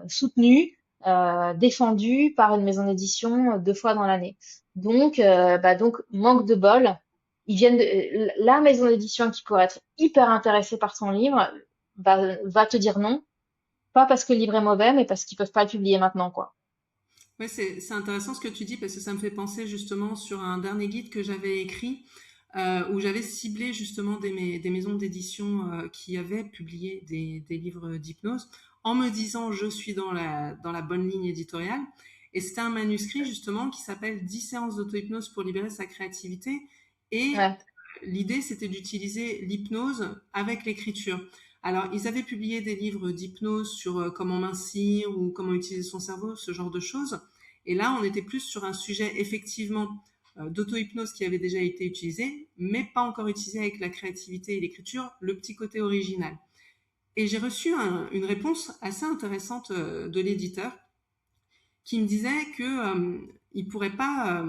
soutenu, défendu par une maison d'édition 2 fois dans l'année. Donc manque de bol. La maison d'édition qui pourrait être hyper intéressée par ton livre va te dire non, pas parce que le livre est mauvais, mais parce qu'ils peuvent pas le publier maintenant, quoi. Ouais, c'est intéressant ce que tu dis parce que ça me fait penser justement sur un dernier guide que j'avais écrit où j'avais ciblé justement des maisons d'édition qui avaient publié des livres d'hypnose en me disant je suis dans la bonne ligne éditoriale. Et c'était un manuscrit justement qui s'appelle 10 séances d'auto-hypnose pour libérer sa créativité. Et Ouais. l'idée, c'était d'utiliser l'hypnose avec l'écriture. Alors, ils avaient publié des livres d'hypnose sur comment mincir ou comment utiliser son cerveau, ce genre de choses. Et là, on était plus sur un sujet effectivement d'auto-hypnose qui avait déjà été utilisé, mais pas encore utilisé avec la créativité et l'écriture, le petit côté original. Et j'ai reçu une réponse assez intéressante de l'éditeur qui me disait que il pourrait pas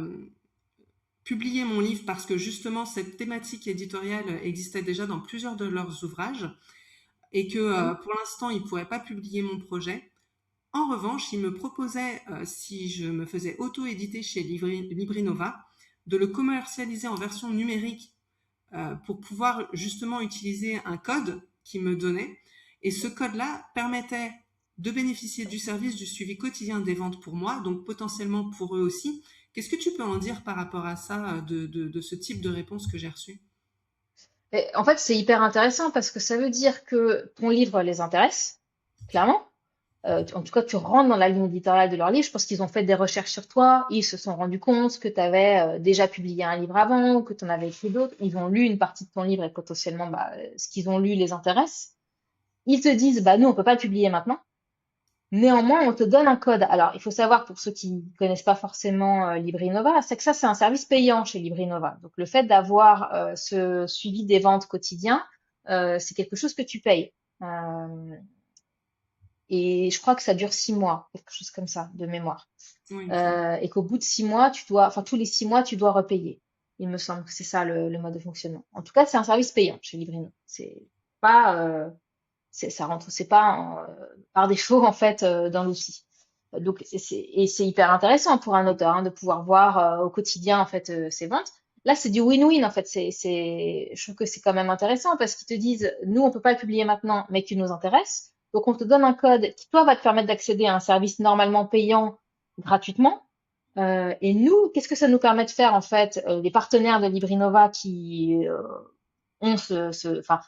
publier mon livre parce que justement cette thématique éditoriale existait déjà dans plusieurs de leurs ouvrages et que Mhm. pour l'instant ils ne pourraient pas publier mon projet. En revanche, ils me proposaient, si je me faisais auto-éditer chez Librinova, de le commercialiser en version numérique pour pouvoir justement utiliser un code qu'ils me donnaient. Et ce code-là permettait de bénéficier du service du suivi quotidien des ventes pour moi, donc potentiellement pour eux aussi. Qu'est-ce que tu peux en dire par rapport à ça, de ce type de réponse que j'ai reçue? Et en fait, c'est hyper intéressant parce que ça veut dire que ton livre les intéresse, clairement. En tout cas, tu rentres dans la ligne éditoriale de leur livre. Je pense qu'ils ont fait des recherches sur toi. Ils se sont rendus compte que tu avais déjà publié un livre avant, que tu en avais écrit d'autres. Ils ont lu une partie de ton livre et potentiellement, bah, ce qu'ils ont lu les intéresse. Ils te disent, bah, nous, on peut pas le publier maintenant. Néanmoins, on te donne un code. Alors, il faut savoir, pour ceux qui ne connaissent pas forcément Librinova, c'est que ça, c'est un service payant chez Librinova. Donc, le fait d'avoir ce suivi des ventes quotidien, c'est quelque chose que tu payes. Euh, et je crois que ça dure 6 mois, quelque chose comme ça, de mémoire. Oui, il me semble. Et qu'au bout de 6 mois, tu dois, enfin, tous les 6 mois, tu dois repayer. Il me semble que c'est ça le mode de fonctionnement. En tout cas, c'est un service payant chez Librino. C'est pas, ça rentre, c'est pas par défaut en fait dans l'outil. Donc et c'est hyper intéressant pour un auteur hein, de pouvoir voir au quotidien en fait ses ventes. Là, c'est du win-win en fait. Je trouve que c'est quand même intéressant parce qu'ils te disent, nous, on peut pas le publier maintenant, mais tu nous intéresses. Donc, on te donne un code qui, toi, va te permettre d'accéder à un service normalement payant gratuitement. Et nous, qu'est-ce que ça nous permet de faire en fait les partenaires de Librinova qui ont enfin,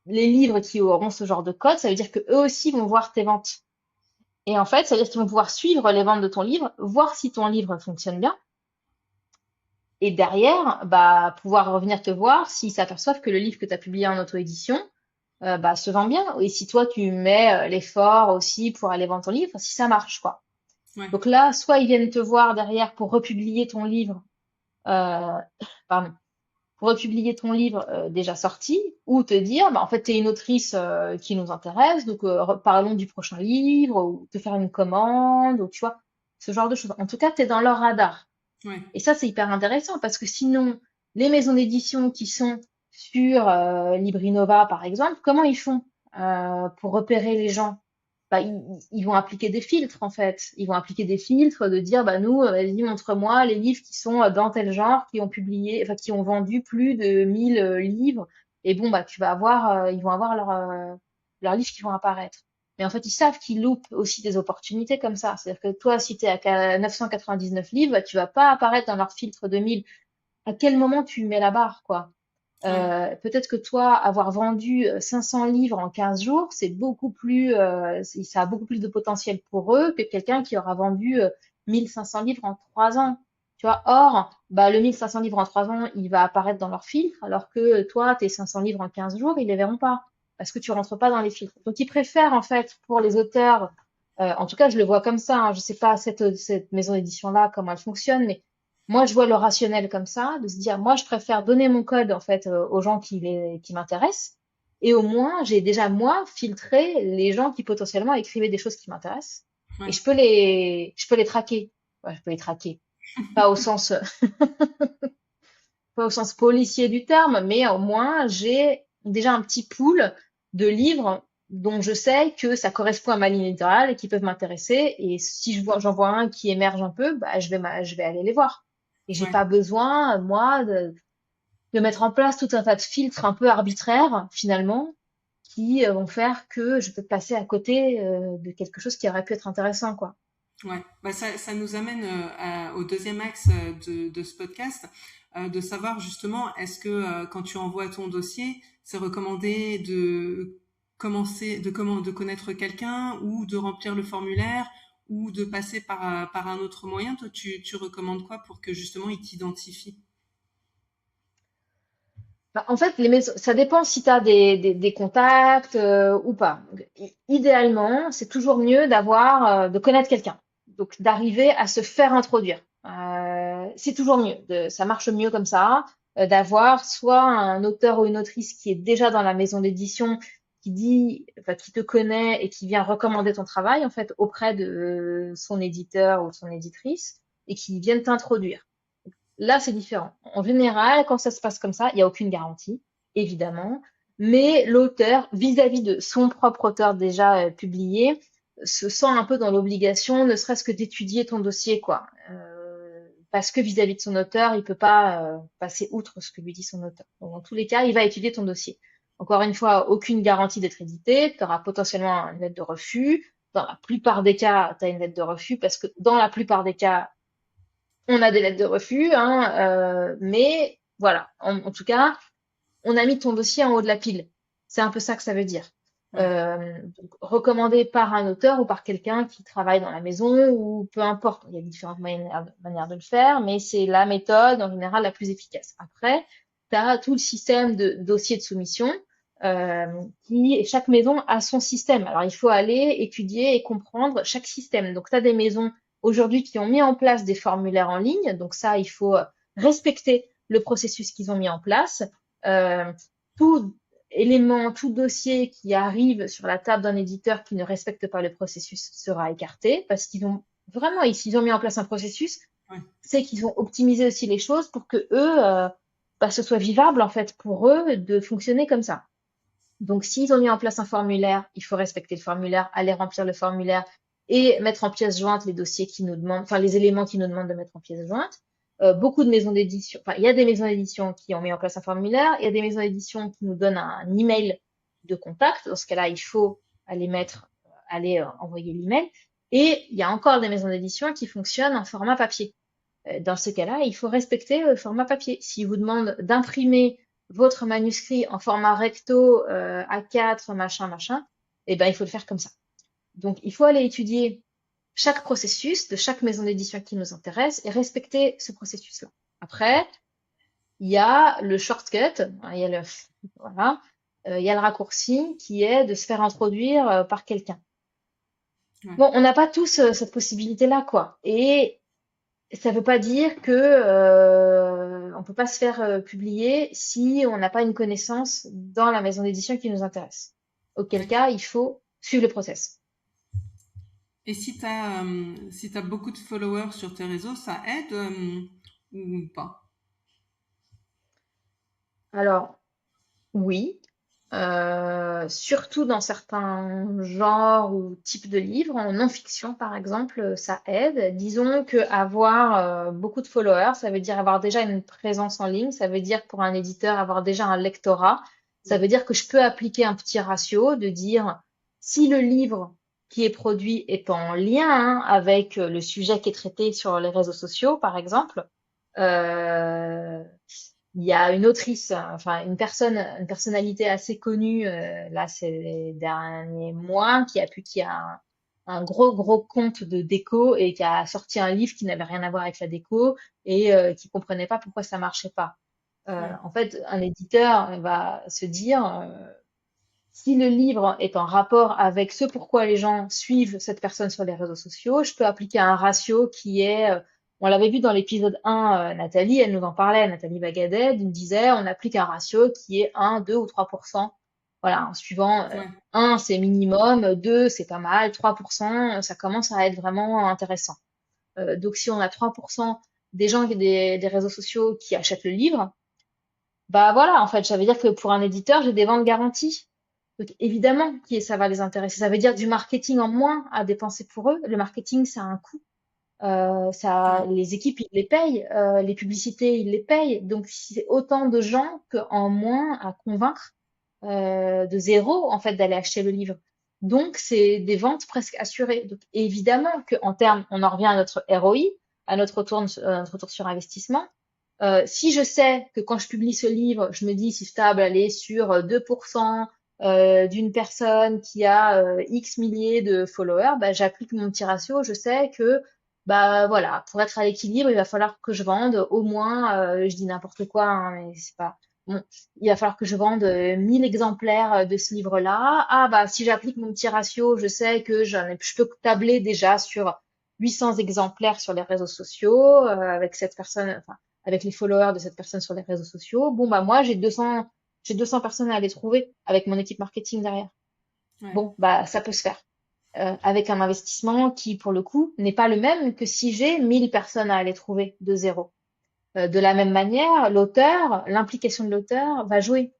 les livres qui auront ce genre de code, ça veut dire que eux aussi vont voir tes ventes. Et en fait, ça veut dire qu'ils vont pouvoir suivre les ventes de ton livre, voir si ton livre fonctionne bien, et derrière, bah, pouvoir revenir te voir s'ils s'aperçoivent que le livre que tu as publié en auto-édition bah, se vend bien. Et si toi, tu mets l'effort aussi pour aller vendre ton livre, si ça marche, quoi. Ouais, Donc là, soit ils viennent te voir derrière pour republier ton livre, euh, pardon, pour republier ton livre déjà sorti, ou te dire, bah, en fait, tu es une autrice qui nous intéresse, donc parlons du prochain livre, ou te faire une commande, ou tu vois, ce genre de choses. En tout cas, tu es dans leur radar. ouais, Et ça, c'est hyper intéressant, parce que sinon, les maisons d'édition qui sont sur Librinova, par exemple, comment ils font pour repérer les gens? Bah, ils vont appliquer des filtres en fait. Ils vont appliquer des filtres de dire bah nous, vas-y montre-moi les livres qui sont dans tel genre, qui ont publié, enfin qui ont vendu plus de 1000 livres. Et bon bah tu vas avoir, ils vont avoir leurs livres qui vont apparaître. Mais en fait ils savent qu'ils loupent aussi des opportunités comme ça. C'est-à-dire que toi si t'es à 999 livres, bah, tu vas pas apparaître dans leur filtre de 1000. À quel moment tu mets la barre quoi? ouais, Peut-être que toi, avoir vendu 500 livres en 15 jours, c'est beaucoup plus, ça a beaucoup plus de potentiel pour eux que quelqu'un qui aura vendu 1500 livres en 3 ans. Tu vois, or, bah, le 1500 livres en 3 ans, il va apparaître dans leur filtre, alors que toi, tes 500 livres en 15 jours, ils les verront pas, parce que tu rentres pas dans les filtres. Donc, ils préfèrent, en fait, pour les auteurs, en tout cas, je le vois comme ça, hein, je sais pas cette maison d'édition-là, comment elle fonctionne, mais moi, je vois le rationnel comme ça, de se dire, moi, je préfère donner mon code en fait aux gens qui m'intéressent, et au moins, j'ai déjà moi filtré les gens qui potentiellement écrivaient des choses qui m'intéressent, et ouais, je peux les traquer. Ouais, je peux les traquer, pas au sens, pas au sens policier du terme, mais au moins, j'ai déjà un petit pool de livres dont je sais que ça correspond à ma ligne éditoriale et qui peuvent m'intéresser. Et si j'en vois un qui émerge un peu, bah, je vais aller les voir. Et j'ai ouais. pas besoin, moi, de mettre en place tout un tas de filtres un peu arbitraires, finalement, qui vont faire que je peux passer à côté de quelque chose qui aurait pu être intéressant, quoi. Ouais, bah ça nous amène au deuxième axe de ce podcast, de savoir justement, est-ce que quand tu envoies ton dossier, c'est recommandé de commencer, de connaître quelqu'un ou de remplir le formulaire ou de passer par un autre moyen. Toi, tu recommandes quoi pour que justement il t'identifie? Bah, en fait, ça dépend si tu as des contacts ou pas. Donc, idéalement, c'est toujours mieux de connaître quelqu'un. Donc, d'arriver à se faire introduire. C'est toujours mieux. Ça marche mieux comme ça, d'avoir soit un auteur ou une autrice qui est déjà dans la maison d'édition, enfin, qui te connaît et qui vient recommander ton travail, en fait, auprès de son éditeur ou de son éditrice et qui viennent t'introduire. Là, c'est différent. En général, quand ça se passe comme ça, il n'y a aucune garantie, évidemment, mais l'auteur, vis-à-vis de son propre auteur déjà publié, se sent un peu dans l'obligation, ne serait-ce que d'étudier ton dossier, quoi. Parce que vis-à-vis de son auteur, il peut pas passer outre ce que lui dit son auteur. Donc, dans tous les cas, il va étudier ton dossier. Encore une fois, aucune garantie d'être édité. Tu auras potentiellement une lettre de refus. Dans la plupart des cas, tu as une lettre de refus parce que dans la plupart des cas, on a des lettres de refus, hein, mais voilà. En tout cas, on a mis ton dossier en haut de la pile. C'est un peu ça que ça veut dire. Ouais. Donc, recommandé par un auteur ou par quelqu'un qui travaille dans la maison ou peu importe. Il y a différentes manières de le faire, mais c'est la méthode en général la plus efficace. Après, tu as tout le système de dossier de soumission euh, chaque maison a son système. Alors, il faut aller étudier et comprendre chaque système. Donc, tu as des maisons aujourd'hui qui ont mis en place des formulaires en ligne. Donc, ça, il faut respecter le processus qu'ils ont mis en place. Euh, tout élément, tout dossier qui arrive sur la table d'un éditeur qui ne respecte pas le processus sera écarté parce qu'ils ont vraiment, s'ils ont mis en place un processus, Ouais. c'est qu'ils ont optimisé aussi les choses pour que eux, bah, ce soit vivable en fait pour eux de fonctionner comme ça. Donc, s'ils ont mis en place un formulaire, il faut respecter le formulaire, aller remplir le formulaire et mettre en pièce jointe les dossiers qui nous demandent, enfin les éléments qui nous demandent de mettre en pièce jointe. Beaucoup de maisons d'édition, enfin il y a des maisons d'édition qui ont mis en place un formulaire, il y a des maisons d'édition qui nous donnent un email de contact. Dans ce cas-là, il faut aller envoyer l'email. Et il y a encore des maisons d'édition qui fonctionnent en format papier. Dans ce cas-là, il faut respecter le format papier. S'il vous demande d'imprimer votre manuscrit en format recto, A4, machin, machin, eh ben, il faut le faire comme ça. Donc, il faut aller étudier chaque processus de chaque maison d'édition qui nous intéresse et respecter ce processus-là. Après, il y a le shortcut, il y a voilà, il y a le raccourci qui est de se faire introduire par quelqu'un. Ouais. Bon, on n'a pas tous cette possibilité-là, quoi. Et ça veut pas dire que on peut pas se faire publier si on n'a pas une connaissance dans la maison d'édition qui nous intéresse. Auquel Ouais. cas, il faut suivre le process. Et si t'as beaucoup de followers sur tes réseaux, ça aide ou pas? Alors, oui, surtout dans certains genres ou types de livres, en non-fiction par exemple, ça aide. Disons que avoir beaucoup de followers, ça veut dire avoir déjà une présence en ligne, ça veut dire pour un éditeur avoir déjà un lectorat, ça veut dire que je peux appliquer un petit ratio de dire si le livre qui est produit est en lien avec le sujet qui est traité sur les réseaux sociaux, par exemple, euh, il y a une autrice, enfin une personnalité assez connue, là ces derniers mois, qui a un gros compte de déco et qui a sorti un livre qui n'avait rien à voir avec la déco et qui comprenait pas pourquoi ça marchait pas. Ouais. En fait, un éditeur va se dire si le livre est en rapport avec ce pourquoi les gens suivent cette personne sur les réseaux sociaux, je peux appliquer un ratio qui est, on l'avait vu dans l'épisode 1, Nathalie, elle nous en parlait, Nathalie Bagadet, elle nous disait, on applique un ratio qui est 1, 2 ou 3%. Voilà, en suivant, Ouais. 1 c'est minimum, 2 c'est pas mal, 3% ça commence à être vraiment intéressant. Donc si on a 3% des gens des réseaux sociaux qui achètent le livre, bah voilà, en fait, ça veut dire que pour un éditeur, j'ai des ventes garanties. Donc évidemment que ça va les intéresser. Ça veut dire du marketing en moins à dépenser pour eux. Le marketing, ça a un coût. Ouais. Les équipes, ils les payent. Les publicités, ils les payent. Donc c'est autant de gens qu'en moins à convaincre de zéro, en fait, d'aller acheter le livre. Donc, c'est des ventes presque assurées. Donc, évidemment qu'en termes, on en revient à notre ROI, notre retour sur investissement. Si je sais que quand je publie ce livre, je me dis si stable, elle est sur 2% d'une personne qui a X milliers de followers, bah, j'applique mon petit ratio. Je sais que bah voilà, pour être à l'équilibre, il va falloir que je vende au moins, je dis n'importe quoi, hein, mais c'est pas bon, il va falloir que je vende 1000 exemplaires de ce livre-là. Ah bah si j'applique mon petit ratio, je sais que je peux tabler déjà sur 800 exemplaires sur les réseaux sociaux avec cette personne, enfin avec les followers de cette personne sur les réseaux sociaux. Bon bah moi j'ai 200 personnes à aller trouver avec mon équipe marketing derrière. Ouais. Bon bah ça peut se faire avec un investissement qui pour le coup n'est pas le même que si j'ai 1000 personnes à aller trouver de zéro. De la même manière, l'implication de l'auteur va jouer.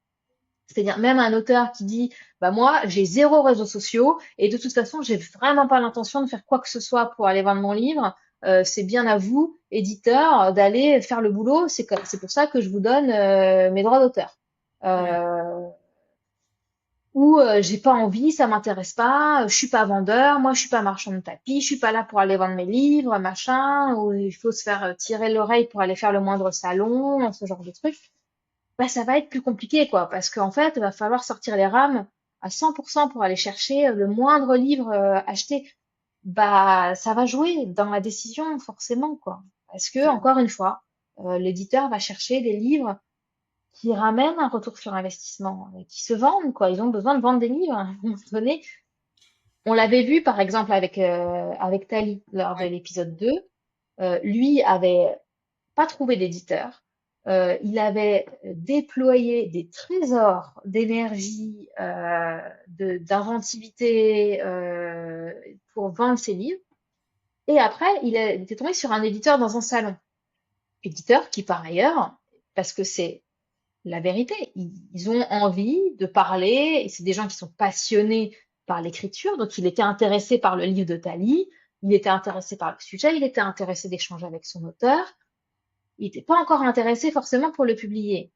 C'est-à-dire même un auteur qui dit bah moi j'ai zéro réseaux sociaux et de toute façon j'ai vraiment pas l'intention de faire quoi que ce soit pour aller vendre mon livre. C'est bien à vous, éditeurs, d'aller faire le boulot. C'est pour ça que je vous donne mes droits d'auteur. Ouais. Euh, ou j'ai pas envie, ça m'intéresse pas, je suis pas vendeur, moi je suis pas marchand de tapis, je suis pas là pour aller vendre mes livres, machin, ou il faut se faire tirer l'oreille pour aller faire le moindre salon, ce genre de truc. Bah ça va être plus compliqué quoi, parce qu'en fait, il va falloir sortir les rames à 100% pour aller chercher le moindre livre acheté. Bah ça va jouer dans la décision forcément quoi, parce que encore une fois, l'éditeur va chercher des livres qui ramènent un retour sur investissement, qui se vendent, quoi. Ils ont besoin de vendre des livres à un moment donné. On l'avait vu, par exemple, avec Tali lors de Ouais. l'épisode 2. Lui avait pas trouvé d'éditeur. Il avait déployé des trésors d'énergie, d'inventivité pour vendre ses livres. Et après, il était tombé sur un éditeur dans un salon. Éditeur qui, par ailleurs, parce que c'est la vérité. Ils ont envie de parler, et c'est des gens qui sont passionnés par l'écriture, donc il était intéressé par le livre de Tali, il était intéressé par le sujet, il était intéressé d'échanger avec son auteur, il n'était pas encore intéressé forcément pour le publier.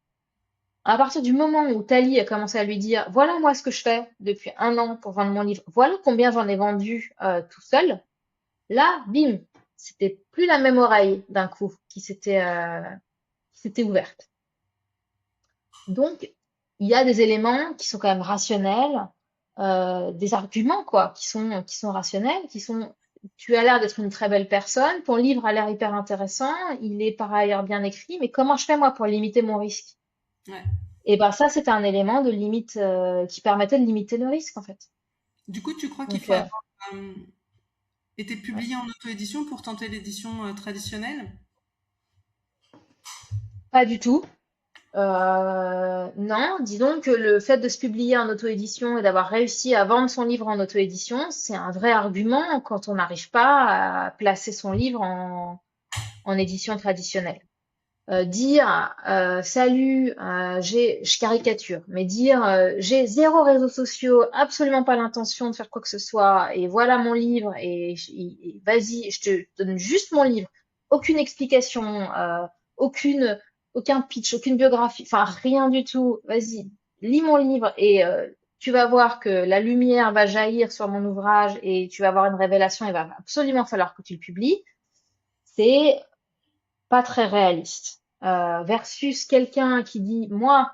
À partir du moment où Tali a commencé à lui dire, voilà moi ce que je fais depuis 1 an pour vendre mon livre, voilà combien j'en ai vendu tout seul, là, bim, c'était plus la même oreille d'un coup qui s'était ouverte. Donc, il y a des éléments qui sont quand même rationnels, des arguments quoi, qui sont rationnels, qui sont. Tu as l'air d'être une très belle personne, ton livre a l'air hyper intéressant, il est par ailleurs bien écrit, mais comment je fais moi pour limiter mon risque? Ouais. Et ben ça, c'était un élément de limite qui permettait de limiter le risque en fait. Du coup, tu crois qu'il Donc, faut avoir été ouais. publié en auto-édition pour tenter l'édition traditionnelle? Pas du tout. Non, disons que le fait de se publier en auto-édition et d'avoir réussi à vendre son livre en auto-édition, c'est un vrai argument quand on n'arrive pas à placer son livre en édition traditionnelle. Dire salut, je caricature, mais dire j'ai zéro réseaux sociaux, absolument pas l'intention de faire quoi que ce soit, et voilà mon livre, et vas-y, je te donne juste mon livre, aucune explication, aucune, aucun pitch, aucune biographie, enfin rien du tout. Vas-y, lis mon livre et tu vas voir que la lumière va jaillir sur mon ouvrage et tu vas avoir une révélation. Il va absolument falloir que tu le publies. C'est pas très réaliste. Versus quelqu'un qui dit, moi,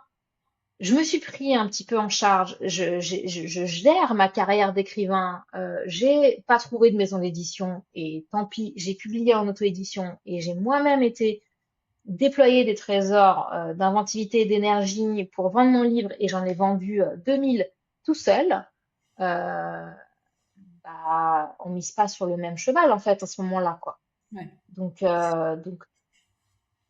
je me suis pris un petit peu en charge, je gère ma carrière d'écrivain, j'ai pas trouvé de maison d'édition et tant pis, j'ai publié en auto-édition et j'ai moi-même été déployer des trésors d'inventivité et d'énergie pour vendre mon livre et j'en ai vendu 2000 tout seul, euh, bah, on mise pas sur le même cheval en fait à ce moment-là, quoi. Ouais. Donc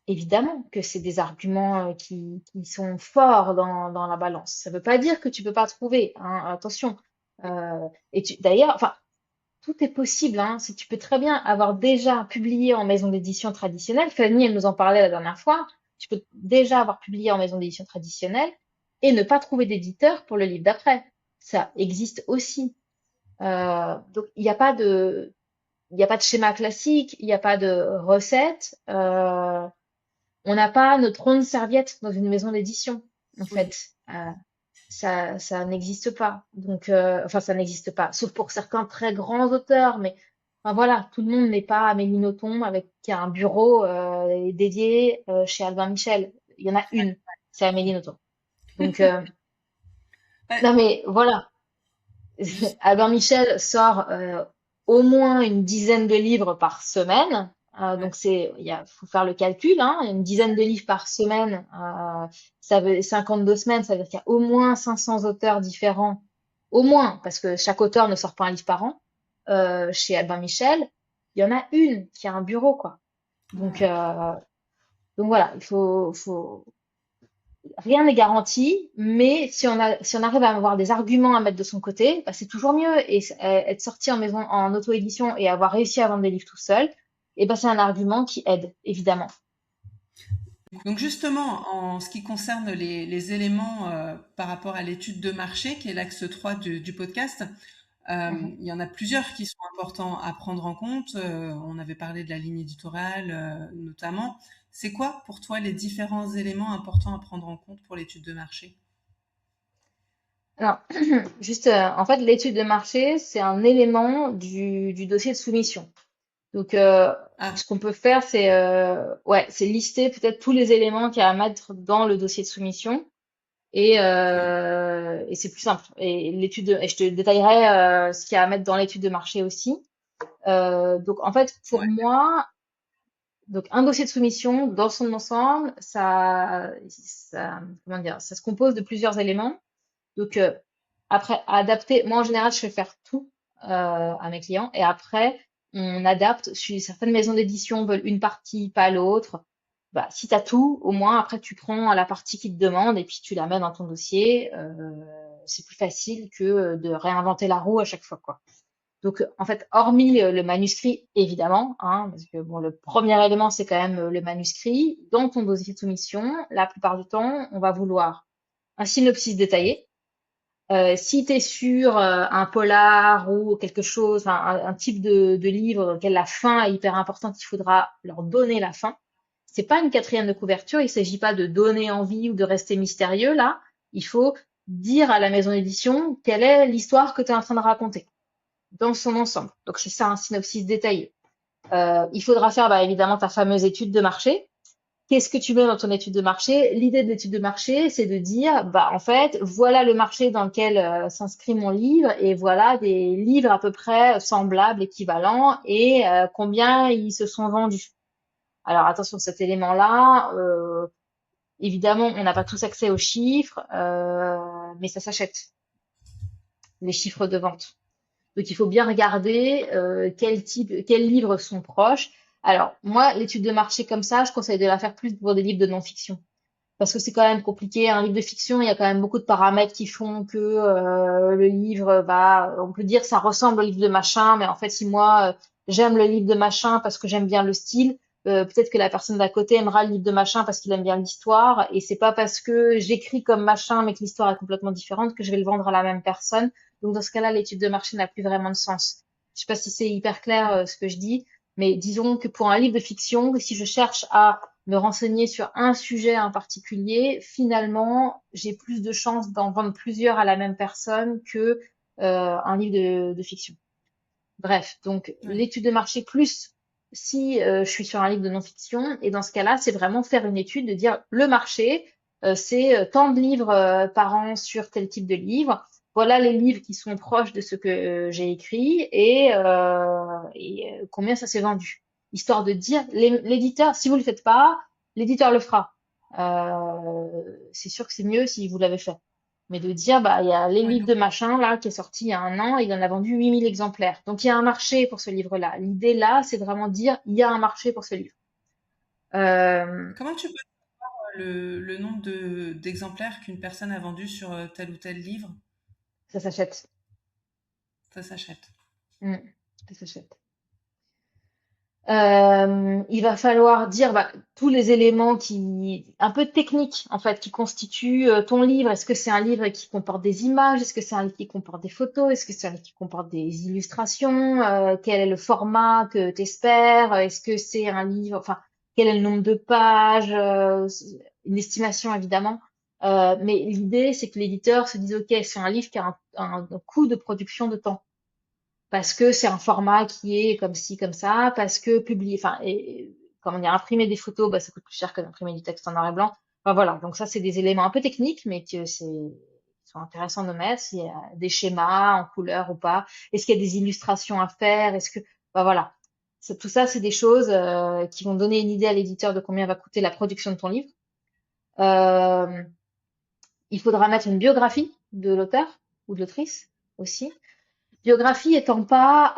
évidemment que c'est des arguments qui sont forts dans la balance. Ça ne veut pas dire que tu peux pas trouver, hein, attention. D'ailleurs, enfin, tout est possible, hein. Si tu peux très bien avoir déjà publié en maison d'édition traditionnelle, Fanny, elle nous en parlait la dernière fois, tu peux déjà avoir publié en maison d'édition traditionnelle et ne pas trouver d'éditeur pour le livre d'après. Ça existe aussi. Donc, il n'y a pas de schéma classique, il n'y a pas de recette. On n'a pas notre ronde serviette dans une maison d'édition, en Oui. fait. ça n'existe pas. Donc, enfin, ça n'existe pas, sauf pour certains très grands auteurs, mais enfin, voilà, tout le monde n'est pas Amélie Nothomb avec qui a un bureau dédié chez Albin Michel. Il y en a une, c'est Amélie Nothomb. Donc, Ouais, non mais voilà, juste, Albin Michel sort au moins une dizaine de livres par semaine. ouais. Donc faut faire le calcul, hein, une dizaine de livres par semaine, ça veut 52 semaines, ça veut dire qu'il y a au moins 500 auteurs différents, au moins, parce que chaque auteur ne sort pas un livre par an. Chez Albin Michel, il y en a une qui a un bureau, quoi. Donc, Ouais. euh, donc voilà, rien n'est garanti, mais si on arrive à avoir des arguments à mettre de son côté, bah, c'est toujours mieux. Et être sorti en maison, en auto-édition et avoir réussi à vendre des livres tout seul, et ben c'est un argument qui aide, évidemment. Donc justement, en ce qui concerne les éléments par rapport à l'étude de marché, qui est l'axe 3 du podcast, Mhm. il y en a plusieurs qui sont importants à prendre en compte. On avait parlé de la ligne éditoriale notamment. C'est quoi pour toi les différents éléments importants à prendre en compte pour l'étude de marché? Alors, juste, en fait, l'étude de marché, c'est un élément du dossier de soumission. Donc, Ah, ce qu'on peut faire, c'est lister peut-être tous les éléments qu'il y a à mettre dans le dossier de soumission. oui, Et c'est plus simple. Et je te détaillerai ce qu'il y a à mettre dans l'étude de marché aussi. Donc en fait, pour ouais, moi, donc un dossier de soumission dans son ensemble, comment dire, ça se compose de plusieurs éléments. Donc après, adapter, moi en général, je fais faire tout à mes clients et après, on adapte. Si certaines maisons d'édition veulent une partie, pas l'autre, bah, si tu as tout, au moins après, tu prends la partie qui te demande et puis tu la mets dans ton dossier. C'est plus facile que de réinventer la roue à chaque fois, quoi. Donc, en fait, hormis le manuscrit, évidemment, hein, parce que bon, le premier élément, c'est quand même le manuscrit. Dans ton dossier de soumission, la plupart du temps, on va vouloir un synopsis détaillé, si tu es sur un polar ou quelque chose, un type de livre dans lequel la fin est hyper importante, il faudra leur donner la fin. C'est pas une quatrième de couverture, il s'agit pas de donner envie ou de rester mystérieux là. Il faut dire à la maison d'édition quelle est l'histoire que tu es en train de raconter dans son ensemble. Donc c'est ça un synopsis détaillé. Il faudra faire bah, évidemment ta fameuse étude de marché. Qu'est-ce que tu mets dans ton étude de marché? L'idée de l'étude de marché, c'est de dire, bah, en fait, voilà le marché dans lequel s'inscrit mon livre et voilà des livres à peu près semblables, équivalents et combien ils se sont vendus. Alors attention, cet élément-là, évidemment, on n'a pas tous accès aux chiffres, mais ça s'achète, les chiffres de vente. Donc il faut bien regarder quels livres sont proches. Alors moi, l'étude de marché comme ça, je conseille de la faire plus pour des livres de non-fiction parce que c'est quand même compliqué. Un livre de fiction, il y a quand même beaucoup de paramètres qui font que le livre va, on peut dire ça ressemble au livre de machin, mais en fait, si moi j'aime le livre de machin parce que j'aime bien le style, peut-être que la personne d'à côté aimera le livre de machin parce qu'il aime bien l'histoire, et c'est pas parce que j'écris comme machin mais que l'histoire est complètement différente que je vais le vendre à la même personne. Donc dans ce cas-là, l'étude de marché n'a plus vraiment de sens. Je sais pas si c'est hyper clair ce que je dis, mais disons que pour un livre de fiction, si je cherche à me renseigner sur un sujet en particulier, finalement, j'ai plus de chances d'en vendre plusieurs à la même personne que un livre de fiction. Bref, donc ouais. l'étude de marché plus si je suis sur un livre de non-fiction, et dans ce cas-là, c'est vraiment faire une étude de dire le marché, c'est tant de livres par an sur tel type de livre. Voilà les livres qui sont proches de ce que j'ai écrit et combien ça s'est vendu. Histoire de dire, l'éditeur, si vous le faites pas, l'éditeur le fera. C'est sûr que c'est mieux si vous l'avez fait. Mais de dire, bah, il y a les Ouais. livres de machin, là, qui est sorti il y a un an, il en a vendu 8000 exemplaires. Donc, il y a un marché pour ce livre-là. L'idée, là, c'est de vraiment dire, il y a un marché pour ce livre. Euh, Comment tu peux le nombre d'exemplaires qu'une personne a vendu sur tel ou tel livre? Ça s'achète. Ça s'achète. Mm, ça s'achète. Il va falloir dire bah, tous les éléments un peu techniques en fait, qui constituent ton livre. Est-ce que c'est un livre qui comporte des images? Est-ce que c'est un livre qui comporte des photos? Est-ce que c'est un livre qui comporte des illustrations? Quel est le format que tu espères? Est-ce que c'est un livre, enfin, quel est le nombre de pages? Une estimation évidemment. Mais l'idée, c'est que l'éditeur se dise, OK, c'est un livre qui a un coût de production de temps. Parce que c'est un format qui est comme ci, comme ça, parce que publier, enfin, comment dire, imprimer des photos, bah, ça coûte plus cher que d'imprimer du texte en noir et blanc. Enfin, voilà. Donc ça, c'est des éléments un peu techniques, mais qui sont intéressants de mettre. S'il y a des schémas en couleur ou pas. Est-ce qu'il y a des illustrations à faire? Bah, voilà. Tout ça, c'est des choses, qui vont donner une idée à l'éditeur de combien va coûter la production de ton livre. Euh, il faudra mettre une biographie de l'auteur ou de l'autrice aussi. Biographie étant pas,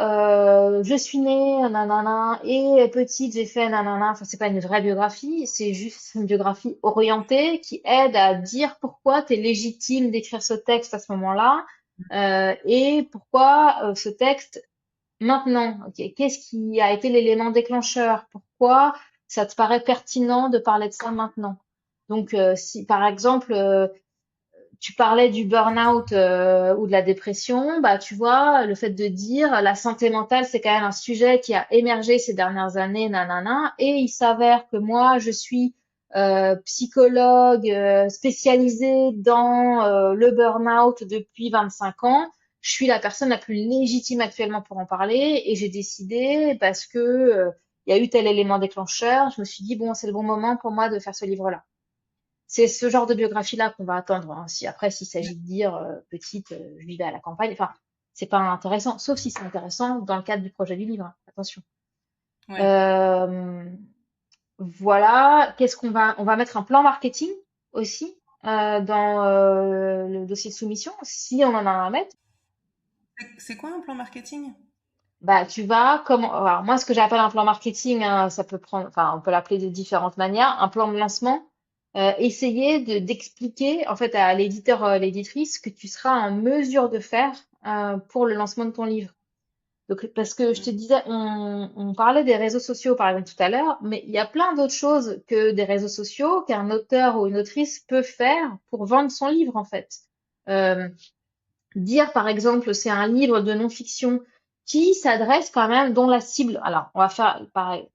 je suis née, nanana, et petite, j'ai fait nanana. Enfin, c'est pas une vraie biographie, c'est juste une biographie orientée qui aide à dire pourquoi tu es légitime d'écrire ce texte à ce moment-là, et pourquoi ce texte maintenant. Ok, qu'est-ce qui a été l'élément déclencheur? Pourquoi ça te paraît pertinent de parler de ça maintenant? Donc, si par exemple, tu parlais du burn-out ou de la dépression, bah tu vois, le fait de dire la santé mentale, c'est quand même un sujet qui a émergé ces dernières années, nanana, et il s'avère que moi, je suis psychologue spécialisée dans le burn-out depuis 25 ans. Je suis la personne la plus légitime actuellement pour en parler, et j'ai décidé parce que il y a eu tel élément déclencheur, je me suis dit bon, c'est le bon moment pour moi de faire ce livre-là. C'est ce genre de biographie-là qu'on va attendre, hein. Si après, s'il s'agit de dire petite, je vivais à la campagne, enfin, c'est pas intéressant, sauf si c'est intéressant dans le cadre du projet du livre, hein. Attention. Ouais. Euh, voilà. On va mettre un plan marketing aussi dans le dossier de soumission, si on en a un à mettre. C'est quoi un plan marketing? Bah, alors moi, ce que j'appelle un plan marketing, hein, ça peut prendre, enfin, on peut l'appeler de différentes manières. Un plan de lancement, essayer d'expliquer, en fait, à l'éditeur, l'éditrice, ce que tu seras en mesure de faire, pour le lancement de ton livre. Donc, parce que je te disais, on parlait des réseaux sociaux, par exemple, tout à l'heure, mais il y a plein d'autres choses que des réseaux sociaux qu'un auteur ou une autrice peut faire pour vendre son livre, en fait. Euh, Dire par exemple c'est un livre de non-fiction qui s'adresse quand même dont la cible, alors on va faire pareil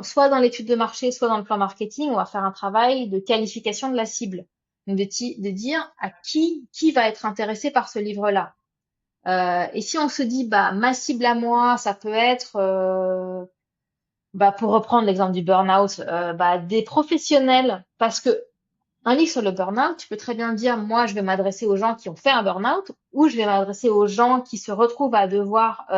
soit dans l'étude de marché soit dans le plan marketing, on va faire un travail de qualification de la cible. Donc de dire à qui va être intéressé par ce livre-là. Et si on se dit bah ma cible à moi ça peut être bah pour reprendre l'exemple du burn-out, bah des professionnels, parce que un livre sur le burn-out, tu peux très bien dire, moi, je vais m'adresser aux gens qui ont fait un burn-out, ou je vais m'adresser aux gens qui se retrouvent à devoir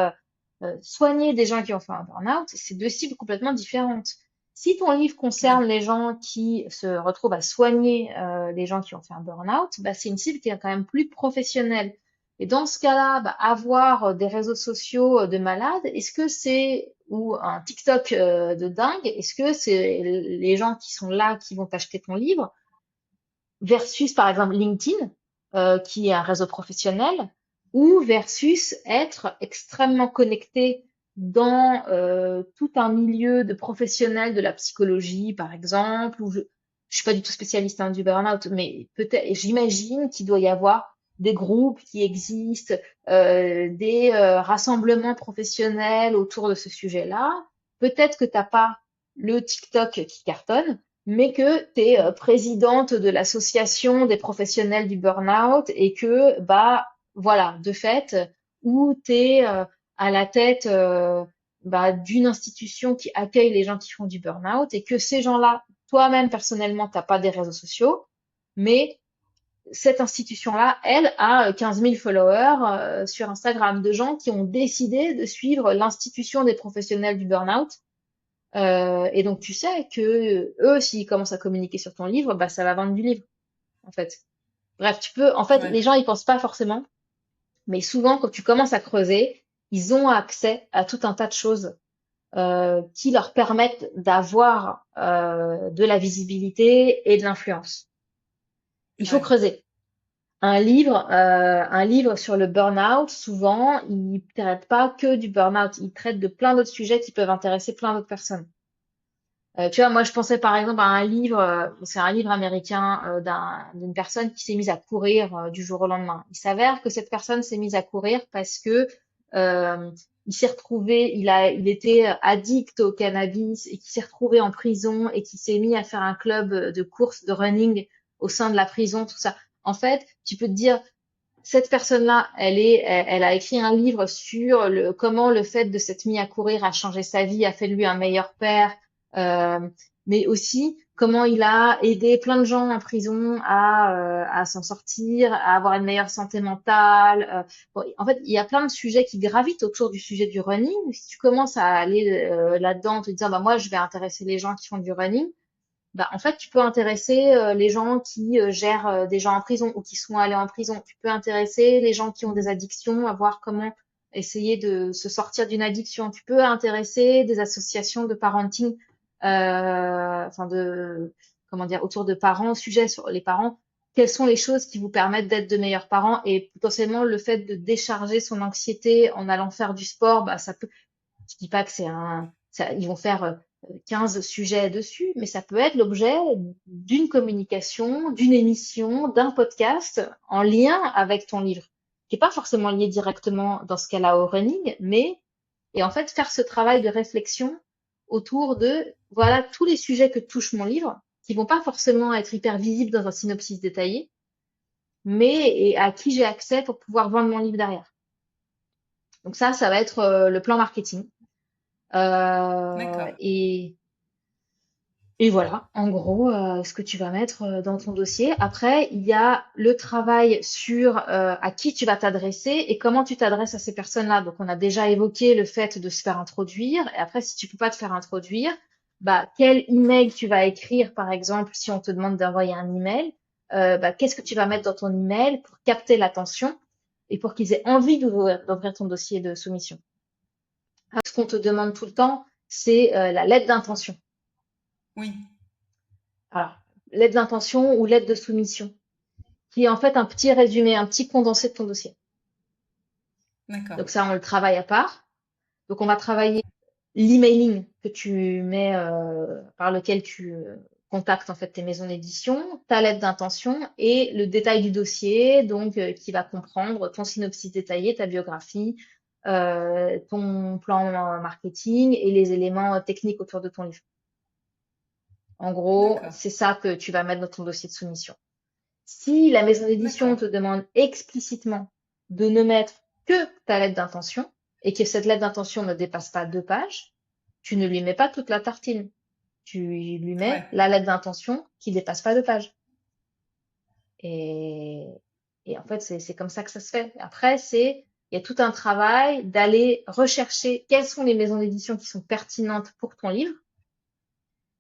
soigner des gens qui ont fait un burn-out. C'est deux cibles complètement différentes. Si ton livre Ouais. concerne les gens qui se retrouvent à soigner les gens qui ont fait un burn-out, bah, c'est une cible qui est quand même plus professionnelle. Et dans ce cas-là, bah, avoir des réseaux sociaux de malades, est-ce que c'est ou un TikTok de dingue, est-ce que c'est les gens qui sont là qui vont t'acheter ton livre? Versus par exemple LinkedIn, qui est un réseau professionnel, ou versus être extrêmement connecté dans tout un milieu de professionnels de la psychologie, par exemple, ou je suis pas du tout spécialiste hein, du burn-out, mais peut-être, j'imagine qu'il doit y avoir des groupes qui existent, des rassemblements professionnels autour de ce sujet-là. Peut-être que t'as pas le TikTok qui cartonne, mais que tu es présidente de l'association des professionnels du burn-out et que, bah, voilà, de fait, ou tu es à la tête bah, d'une institution qui accueille les gens qui font du burn-out et que ces gens-là, toi-même personnellement, t'as pas des réseaux sociaux, mais cette institution-là, elle, a 15 000 followers sur Instagram, de gens qui ont décidé de suivre l'institution des professionnels du burn-out et donc tu sais que eux, s'ils commencent à communiquer sur ton livre, bah ça va vendre du livre, en fait. Bref, en fait, Ouais. les gens ils pensent pas forcément, mais souvent quand tu commences à creuser, ils ont accès à tout un tas de choses qui leur permettent d'avoir de la visibilité et de l'influence. Il faut Ouais. creuser. Un livre sur le burn-out, souvent, il traite pas que du burn-out, il traite de plein d'autres sujets qui peuvent intéresser plein d'autres personnes. Tu vois, moi, je pensais par exemple à un livre, c'est un livre américain d'une personne qui s'est mise à courir du jour au lendemain. Il s'avère que cette personne s'est mise à courir parce que il s'est retrouvé, il était addict au cannabis et qui s'est retrouvé en prison et qui s'est mis à faire un club de course, de running au sein de la prison, tout ça. En fait, tu peux te dire, cette personne-là, elle a écrit un livre sur comment le fait de s'être mis à courir a changé sa vie, a fait de lui un meilleur père, euh, mais aussi comment il a aidé plein de gens en prison à s'en sortir, à avoir une meilleure santé mentale. Bon, en fait, il y a plein de sujets qui gravitent autour du sujet du running. Si tu commences à aller là-dedans, te dire, bah moi, je vais intéresser les gens qui font du running, bah, en fait, tu peux intéresser les gens qui gèrent des gens en prison ou qui sont allés en prison. Tu peux intéresser les gens qui ont des addictions, à voir comment essayer de se sortir d'une addiction. Tu peux intéresser des associations de parenting, enfin de, comment dire, autour de parents, sujet sur les parents. Quelles sont les choses qui vous permettent d'être de meilleurs parents et potentiellement le fait de décharger son anxiété en allant faire du sport, bah ça peut. Je dis pas que ils vont faire 15 sujets dessus, mais ça peut être l'objet d'une communication, d'une émission, d'un podcast en lien avec ton livre, qui est pas forcément lié directement dans ce cas-là au running, mais et en fait faire ce travail de réflexion autour de voilà tous les sujets que touche mon livre, qui vont pas forcément être hyper visibles dans un synopsis détaillé, mais et à qui j'ai accès pour pouvoir vendre mon livre derrière. Donc ça va être le plan marketing. Euh, D'accord. et, et voilà, en gros, ce que tu vas mettre dans ton dossier. Après, il y a le travail sur à qui tu vas t'adresser et comment tu t'adresses à ces personnes-là. Donc, on a déjà évoqué le fait de se faire introduire. Et après, si tu peux pas te faire introduire, bah, quel email tu vas écrire, par exemple, si on te demande d'envoyer un email, bah, qu'est-ce que tu vas mettre dans ton email pour capter l'attention et pour qu'ils aient envie d'ouvrir ton dossier de soumission. Ce qu'on te demande tout le temps, c'est la lettre d'intention. Oui, Alors, lettre d'intention ou lettre de soumission, qui est en fait un petit résumé, un petit condensé de ton dossier. d'accord. Donc ça, on le travaille à part. Donc on va travailler l'emailing que tu mets, par lequel tu contactes en fait tes maisons d'édition, ta lettre d'intention et le détail du dossier, donc qui va comprendre ton synopsis détaillé, ta biographie, ton plan marketing et les éléments techniques autour de ton livre. En gros, D'accord. c'est ça que tu vas mettre dans ton dossier de soumission. Si la maison d'édition D'accord. te demande explicitement de ne mettre que ta lettre d'intention et que cette lettre d'intention ne dépasse pas 2 pages, tu ne lui mets pas toute la tartine. Tu lui Ouais. mets la lettre d'intention qui dépasse pas 2 pages. Et, et en fait, c'est comme ça que ça se fait. Après, il y a tout un travail d'aller rechercher quelles sont les maisons d'édition qui sont pertinentes pour ton livre.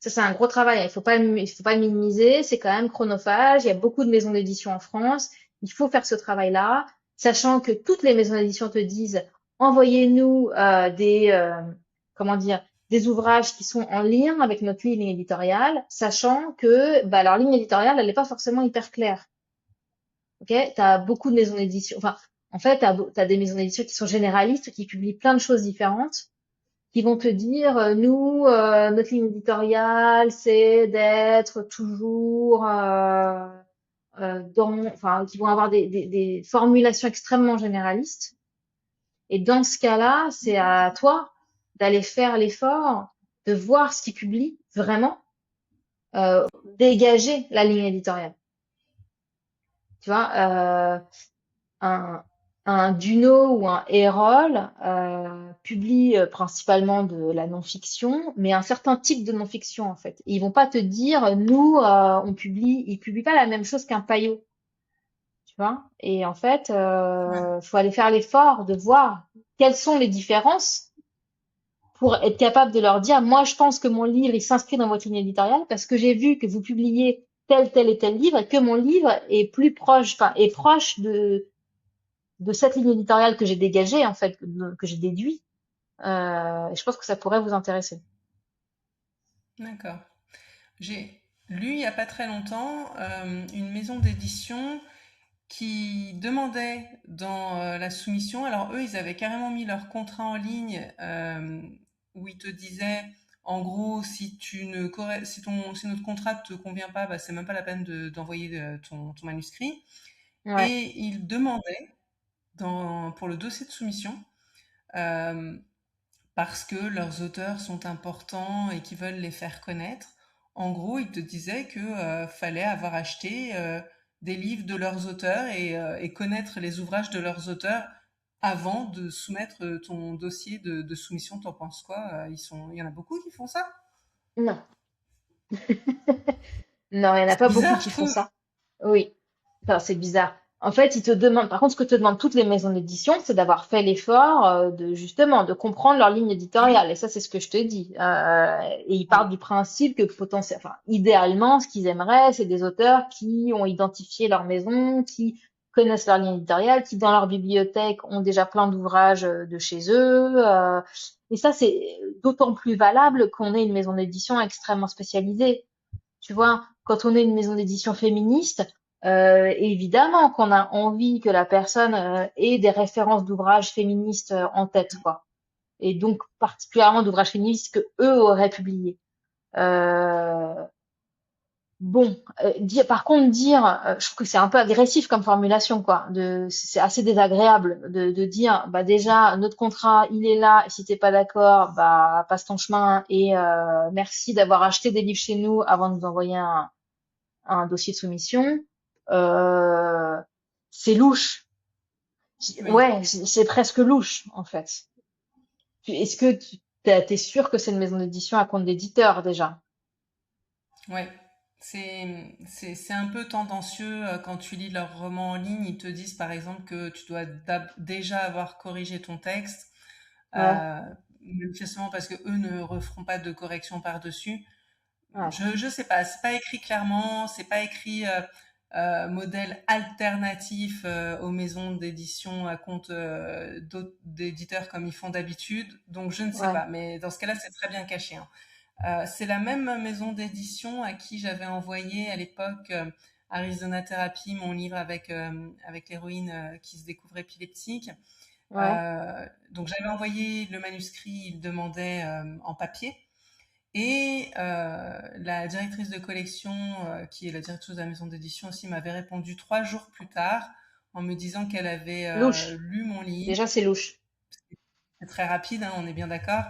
Ça, c'est un gros travail. Il faut pas le minimiser. C'est quand même chronophage. Il y a beaucoup de maisons d'édition en France. Il faut faire ce travail-là, sachant que toutes les maisons d'édition te disent envoyez-nous comment dire, des ouvrages qui sont en lien avec notre ligne éditoriale, sachant que bah, leur ligne éditoriale, elle n'est pas forcément hyper claire. Ok, t'as beaucoup de maisons d'édition. Enfin, en fait, t'as des maisons d'édition qui sont généralistes, qui publient plein de choses différentes qui vont te dire, nous, notre ligne éditoriale, c'est d'être toujours enfin, qui vont avoir des formulations extrêmement généralistes. Et dans ce cas-là, c'est à toi d'aller faire l'effort de voir ce qu'ils publient vraiment, dégager la ligne éditoriale. Tu vois, un, un Duno ou un Erol publie principalement de la non-fiction, mais un certain type de non-fiction en fait. Ils vont pas te dire, nous, ils publient pas la même chose qu'un Payot, tu vois. Et en fait, Ouais. faut aller faire l'effort de voir quelles sont les différences pour être capable de leur dire, moi, je pense que mon livre, il s'inscrit dans votre ligne éditoriale parce que j'ai vu que vous publiez tel et tel livre et que mon livre est plus proche, enfin, est proche de cette ligne éditoriale que j'ai dégagée, en fait, que j'ai déduit. Et je pense que ça pourrait vous intéresser. D'accord. J'ai lu il n'y a pas très longtemps une maison d'édition qui demandait dans la soumission, alors eux, ils avaient carrément mis leur contrat en ligne où ils te disaient, en gros, si notre contrat ne te convient pas, bah, c'est même pas la peine d'envoyer ton manuscrit. Ouais. Et ils demandaient, pour le dossier de soumission, euh, parce que leurs auteurs sont importants et qu'ils veulent les faire connaître. En gros, ils te disaient que fallait avoir acheté des livres de leurs auteurs et connaître les ouvrages de leurs auteurs avant de soumettre ton dossier de soumission. T'en penses quoi? Il y en a beaucoup qui font ça? Non, non, il n'y en a C'est pas beaucoup bizarre, qui je font trouve. ça. Oui, enfin, c'est bizarre. En fait, ils te demandent, par contre, ce que te demandent toutes les maisons d'édition, c'est d'avoir fait l'effort de justement de comprendre leur ligne Oui, éditoriale. Et ça, c'est ce que je te dis. Et ils partent oui, du principe que potentiellement, enfin, idéalement, ce qu'ils aimeraient, c'est des auteurs qui ont identifié leur maison, qui connaissent leur ligne éditoriale, qui dans leur bibliothèque ont déjà plein d'ouvrages de chez eux. Et ça, c'est d'autant plus valable qu'on est une maison d'édition extrêmement spécialisée. Tu vois, quand on est une maison d'édition féministe, évidemment qu'on a envie que la personne ait des références d'ouvrages féministes en tête, quoi. Et donc particulièrement d'ouvrages féministes que eux auraient publiés. Euh, bon, par contre dire, je trouve que c'est un peu agressif comme formulation, quoi. C'est assez désagréable de dire, bah déjà notre contrat il est là, et si t'es pas d'accord, bah passe ton chemin et merci d'avoir acheté des livres chez nous avant de nous envoyer un dossier de soumission, euh, c'est louche. oui. Ouais, c'est presque louche, en fait. Est-ce que t'es sûr que c'est une maison d'édition à compte d'éditeur, déjà? Ouais, c'est un peu tendancieux quand tu lis leurs romans en ligne. Ils te disent par exemple que tu dois déjà avoir corrigé ton texte, Ouais, euh, manifestement parce que eux ne referont pas de correction par-dessus. ouais, Je sais pas, c'est pas écrit clairement, c'est pas écrit modèle alternatif aux maisons d'édition à compte d'éditeurs comme ils font d'habitude. Donc je ne sais ouais, pas, mais dans ce cas-là, c'est très bien caché, hein. C'est la même maison d'édition à qui j'avais envoyé à l'époque Arizona Therapy, mon livre avec l'héroïne qui se découvre épileptique. ouais, Donc j'avais envoyé le manuscrit, il demandait en papier. Et la directrice de collection, qui est la directrice de la maison d'édition aussi, m'avait répondu 3 jours plus tard en me disant qu'elle avait louche. lu mon livre. Déjà, c'est louche. C'est très rapide, hein, on est bien d'accord.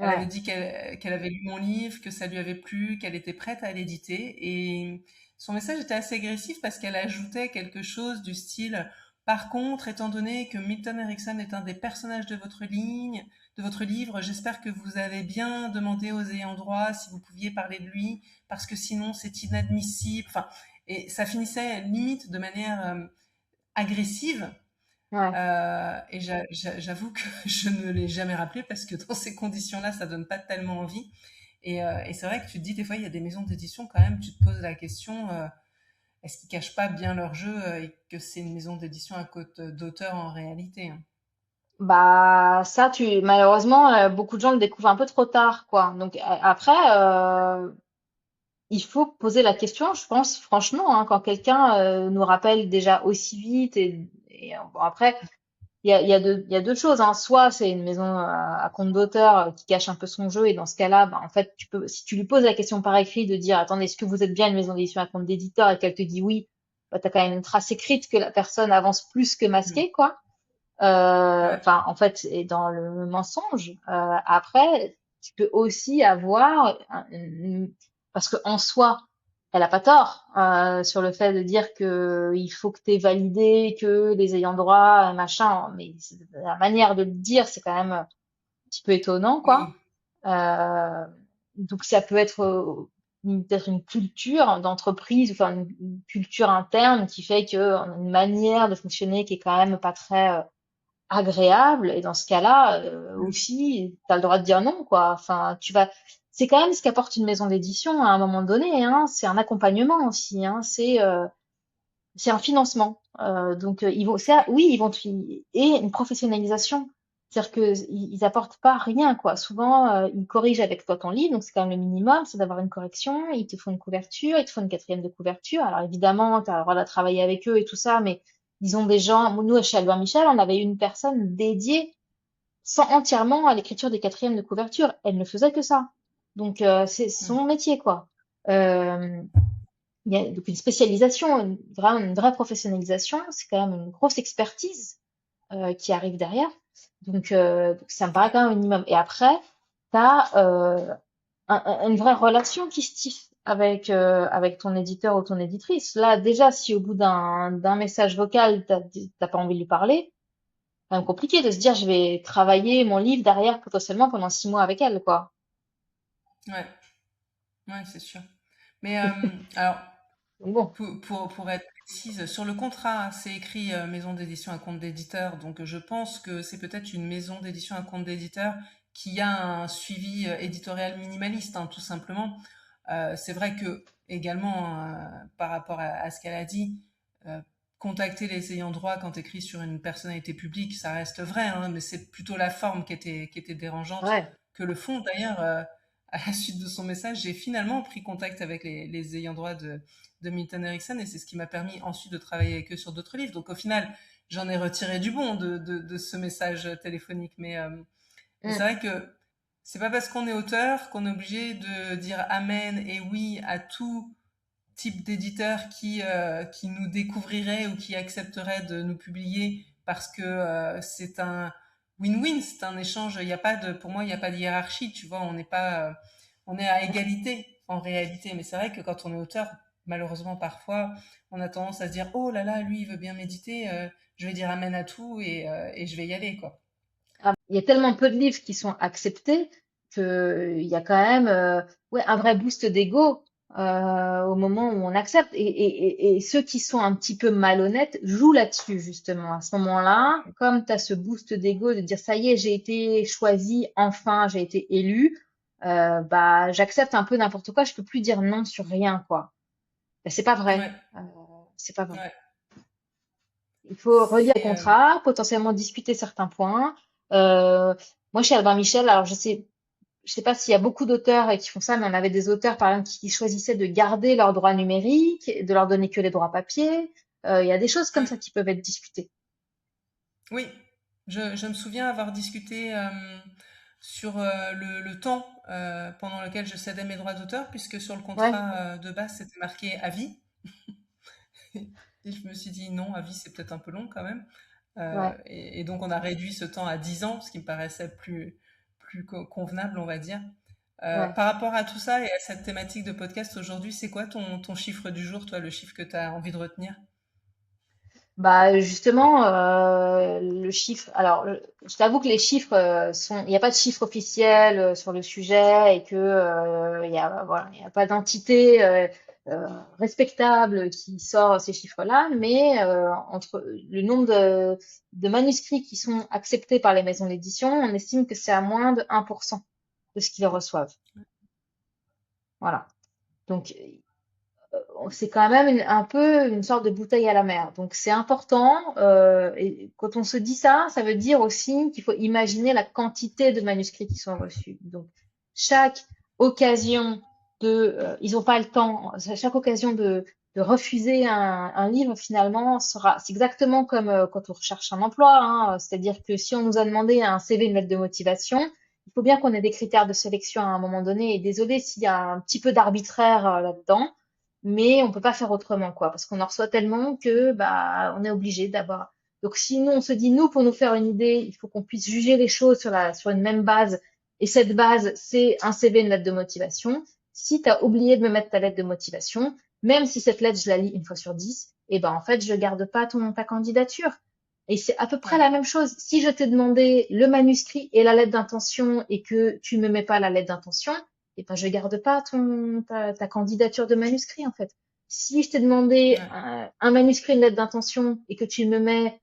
Elle avait Ouais, dit qu'elle avait lu mon livre, que ça lui avait plu, qu'elle était prête à l'éditer. Et son message était assez agressif parce qu'elle ajoutait quelque chose du style: par contre, étant donné que Milton Erickson est un des personnages de votre ligne, de votre livre, j'espère que vous avez bien demandé aux ayants droit si vous pouviez parler de lui, parce que sinon c'est inadmissible. Enfin, et ça finissait limite de manière agressive. ouais. Et j'avoue que je ne l'ai jamais rappelé parce que dans ces conditions-là, ça donne pas tellement envie. Et c'est vrai que tu te dis, des fois, il y a des maisons d'édition quand même, tu te poses la question, est-ce qu'ils cachent pas bien leur jeu et que c'est une maison d'édition à côte d'auteur en réalité, hein. Bah, ça, malheureusement, beaucoup de gens le découvrent un peu trop tard, quoi. Donc, après, il faut poser la question, je pense, franchement, hein, quand quelqu'un nous rappelle déjà aussi vite et bon, après, il y a deux choses, hein. Soit c'est une maison à compte d'auteur qui cache un peu son jeu et dans ce cas-là, bah, en fait, si tu lui poses la question par écrit de dire, attendez, est-ce que vous êtes bien une maison d'édition à compte d'éditeur et qu'elle te dit oui, bah, t'as quand même une trace écrite que la personne avance plus que Mm. masquée, quoi. Ouais. Enfin, en fait, c'est dans le mensonge. Après, tu peux aussi avoir, parce que en soi, elle a pas tort sur le fait de dire que il faut que tu aies validé, que les ayants droit, machin. Mais la manière de le dire, c'est quand même un petit peu étonnant, quoi. Oui. Euh, donc ça peut être peut-être une culture d'entreprise, enfin une culture interne qui fait que on a une manière de fonctionner qui est quand même pas très agréable. Et dans ce cas-là, Mm. aussi, tu as le droit de dire non, quoi. Enfin, c'est quand même ce qu'apporte une maison d'édition à un moment donné, hein. C'est un accompagnement aussi, hein. C'est un financement. Donc, oui, ils vont et une professionnalisation. C'est-à-dire que ils apportent pas rien, quoi. Souvent, ils corrigent avec toi ton livre, donc c'est quand même le minimum, c'est d'avoir une correction. Ils te font une couverture, ils te font une quatrième de couverture. Alors évidemment, tu as le droit de travailler avec eux et tout ça, mais ils ont des gens. Nous, chez Albert Michel, on avait une personne dédiée entièrement à l'écriture des quatrièmes de couverture. Elle ne faisait que ça. Donc, c'est Mm. son métier, quoi. Euh, il y a donc une spécialisation, une vraie professionnalisation, c'est quand même une grosse expertise qui arrive derrière. Donc ça me paraît quand même un minimum. Et après, tu as une vraie relation qui se tisse avec ton éditeur ou ton éditrice. Là, déjà, si au bout d'un message vocal, t'as pas envie de lui parler, c'est quand même compliqué de se dire je vais travailler mon livre derrière potentiellement pendant 6 mois avec elle, quoi. Ouais, ouais, c'est sûr. Mais alors, Donc bon, pour être précise, sur le contrat, c'est écrit maison d'édition à compte d'éditeur, donc je pense que c'est peut-être une maison d'édition à compte d'éditeur qui a un suivi éditorial minimaliste, hein, tout simplement. C'est vrai que également, par rapport à ce qu'elle a dit, euh, contacter les ayants droit quand écrit sur une personnalité publique, ça reste vrai, hein, mais c'est plutôt la forme qui était dérangeante ouais, que le fond. D'ailleurs, à la suite de son message, j'ai finalement pris contact avec les ayants droit de Milton Erickson et c'est ce qui m'a permis ensuite de travailler avec eux sur d'autres livres. Donc au final, j'en ai retiré du bon de ce message téléphonique. Mais c'est mm, vrai que c'est pas parce qu'on est auteur qu'on est obligé de dire amen et oui à tout type d'éditeur qui nous découvrirait ou qui accepterait de nous publier parce que c'est un win-win, c'est un échange. Il y a pas de, pour moi, il n'y a pas de hiérarchie, tu vois. On n'est pas, on est à mm. égalité en réalité. Mais c'est vrai que quand on est auteur, malheureusement parfois, on a tendance à se dire oh là là, lui il veut bien méditer, je vais dire amen à tout et je vais y aller quoi. Ah, il y a tellement peu de livres qui sont acceptés que il y a quand même ouais, un vrai boost d'ego au moment où on accepte. Et ceux qui sont un petit peu malhonnêtes jouent là-dessus, justement. À ce moment-là, comme tu as ce boost d'ego de dire ça y est, j'ai été choisi, enfin, j'ai été élu, bah, j'accepte un peu n'importe quoi, je peux plus dire non sur rien, quoi. Ben, c'est pas vrai. Ouais, C'est pas vrai. ouais. Il faut relire le C'est contrat, potentiellement discuter certains points. Euh, Moi, chez Albin Michel, alors je sais pas s'il y a beaucoup d'auteurs qui font ça, mais on avait des auteurs, par exemple, qui choisissaient de garder leurs droits numériques, et de leur donner que les droits papier. Il y a des choses comme ouais. ça qui peuvent être discutées. Oui, je me souviens avoir discuté sur le temps pendant lequel je cédais mes droits d'auteur, puisque sur le Ouais, contrat de base, c'était marqué à vie. Et je me suis dit non, à vie, c'est peut-être un peu long quand même. ouais, Et donc, on a réduit ce temps à 10 ans, ce qui me paraissait plus convenable, on va dire. ouais. Par rapport à tout ça et à cette thématique de podcast aujourd'hui, c'est quoi ton chiffre du jour, toi, le chiffre que tu as envie de retenir? Bah justement, le chiffre. Alors, je t'avoue que les chiffres sont. Il n'y a pas de chiffre officiel sur le sujet et que il y a voilà, il y a pas d'entité respectable qui sort ces chiffres-là. Mais entre le nombre de manuscrits qui sont acceptés par les maisons d'édition, on estime que c'est à moins de 1% de ce qu'ils reçoivent. Voilà. Donc c'est quand même un peu une sorte de bouteille à la mer. Donc c'est important. Et quand on se dit ça, ça veut dire aussi qu'il faut imaginer la quantité de manuscrits qui sont reçus. Donc chaque occasion ils n'ont pas le temps. Chaque occasion de refuser un livre finalement sera. C'est exactement comme quand on recherche un emploi. Hein. C'est-à-dire que si on nous a demandé un CV, une lettre de motivation, il faut bien qu'on ait des critères de sélection à un moment donné. Et désolé s'il y a un petit peu d'arbitraire là-dedans, mais on peut pas faire autrement, quoi, parce qu'on en reçoit tellement que bah on est obligé d'avoir. Donc si nous on se dit nous pour nous faire une idée, il faut qu'on puisse juger les choses sur une même base, et cette base c'est un CV, une lettre de motivation. Si tu as oublié de me mettre ta lettre de motivation, même si cette lettre je la lis une fois sur 10, et ben en fait je garde pas ta candidature. Et c'est à peu près Ouais, la même chose. Si je t'ai demandé le manuscrit et la lettre d'intention et que tu me mets pas la lettre d'intention, eh ben, je garde pas ta candidature de manuscrit, en fait. Si je t'ai demandé ouais, un manuscrit, une lettre d'intention, et que tu me mets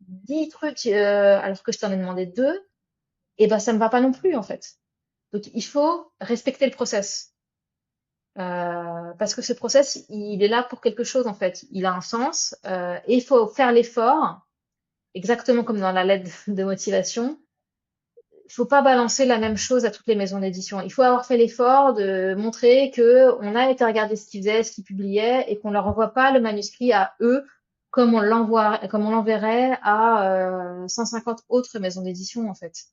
10 trucs, alors que je t'en ai demandé deux, eh ben, ça me va pas non plus, en fait. Donc, il faut respecter le process. Parce que ce process, il est là pour quelque chose, en fait. Il a un sens, et il faut faire l'effort, exactement comme dans la lettre de motivation, il faut pas balancer la même chose à toutes les maisons d'édition. Il faut avoir fait l'effort de montrer que on a été regarder ce qu'ils faisaient, ce qu'ils publiaient, et qu'on leur envoie pas le manuscrit à eux comme on l'enverrait à 150 autres maisons d'édition en fait.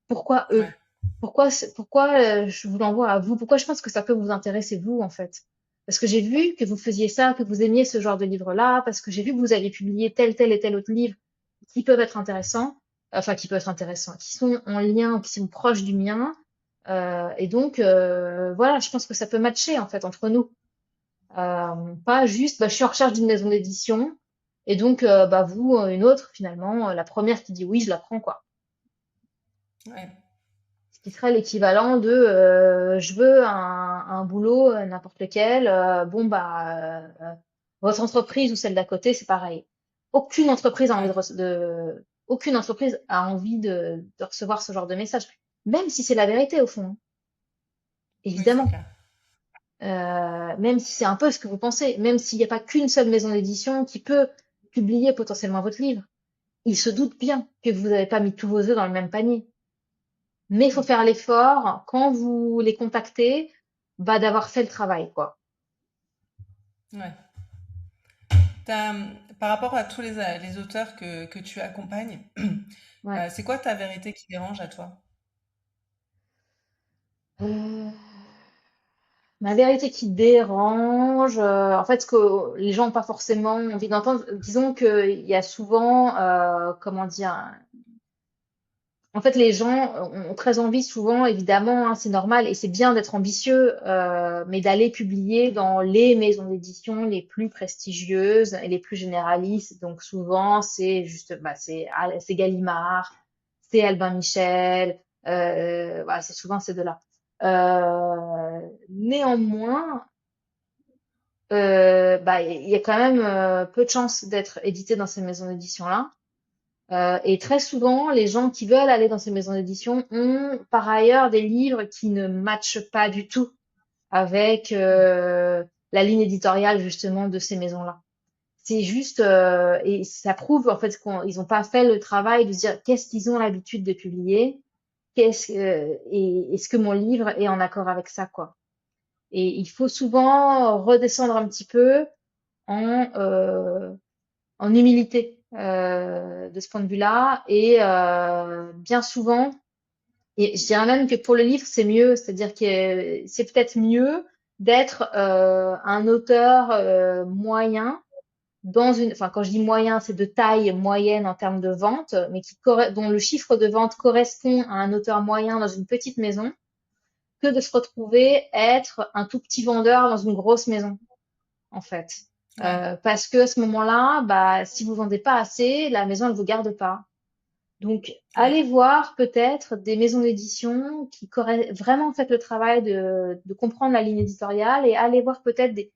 Pourquoi eux? ouais, Pourquoi je vous l'envoie à vous? Pourquoi je pense que ça peut vous intéresser vous en fait? Parce que j'ai vu que vous faisiez ça, que vous aimiez ce genre de livre-là, parce que j'ai vu que vous aviez publié tel et tel autre livre qui peuvent être intéressants. enfin qui peuvent être intéressants, qui sont en lien, qui sont proches du mien. Et donc voilà, je pense que ça peut matcher en fait entre nous. Pas juste, bah, je suis en recherche d'une maison d'édition et donc bah vous une autre finalement, la première qui dit oui, je la prends quoi. Ouais, Ce qui serait l'équivalent de je veux un boulot n'importe lequel. Bon bah votre entreprise ou celle d'à côté, c'est pareil. Aucune entreprise a envie ouais, aucune entreprise a envie de recevoir ce genre de message, même si c'est la vérité au fond, hein, oui, c'est évidemment. clair. Même si c'est un peu ce que vous pensez, même s'il n'y a pas qu'une seule maison d'édition qui peut publier potentiellement votre livre, ils se doutent bien que vous n'avez pas mis tous vos œufs dans le même panier. Mais il faut faire l'effort, quand vous les contactez, bah, d'avoir fait le travail, quoi. Ouais. T'as, par rapport à tous les auteurs que tu accompagnes, Ouais. c'est quoi ta vérité qui dérange à toi? Euh, Ma vérité qui dérange, en fait, ce que les gens n'ont pas forcément envie d'entendre, disons qu'il y a souvent, comment dire, en fait, les gens ont très envie souvent, évidemment, hein, c'est normal et c'est bien d'être ambitieux, mais d'aller publier dans les maisons d'édition les plus prestigieuses et les plus généralistes. Donc souvent, c'est juste, bah, c'est Gallimard, c'est Albin Michel, voilà, c'est souvent ces deux-là. Néanmoins, bah, il y a quand même peu de chances d'être édité dans ces maisons d'édition-là. Et très souvent, les gens qui veulent aller dans ces maisons d'édition ont par ailleurs des livres qui ne matchent pas du tout avec la ligne éditoriale justement de ces maisons-là. C'est juste, et ça prouve en fait qu'ils n'ont pas fait le travail de se dire qu'est-ce qu'ils ont l'habitude de publier, et est-ce que mon livre est en accord avec ça, quoi. Et il faut souvent redescendre un petit peu en, euh, en humilité de ce point de vue-là. Et bien souvent, et je dirais même que pour le livre, c'est mieux, c'est-à-dire que c'est peut-être mieux d'être un auteur moyen dans une, enfin quand je dis moyen, c'est de taille moyenne en termes de vente, mais dont le chiffre de vente correspond à un auteur moyen dans une petite maison, que de se retrouver être un tout petit vendeur dans une grosse maison en fait. Ouais, Parce que à ce moment-là, bah, si vous vendez pas assez, la maison ne vous garde pas. Donc, ouais, allez voir peut-être des maisons d'édition qui vraiment fait le travail de comprendre la ligne éditoriale et allez voir peut-être des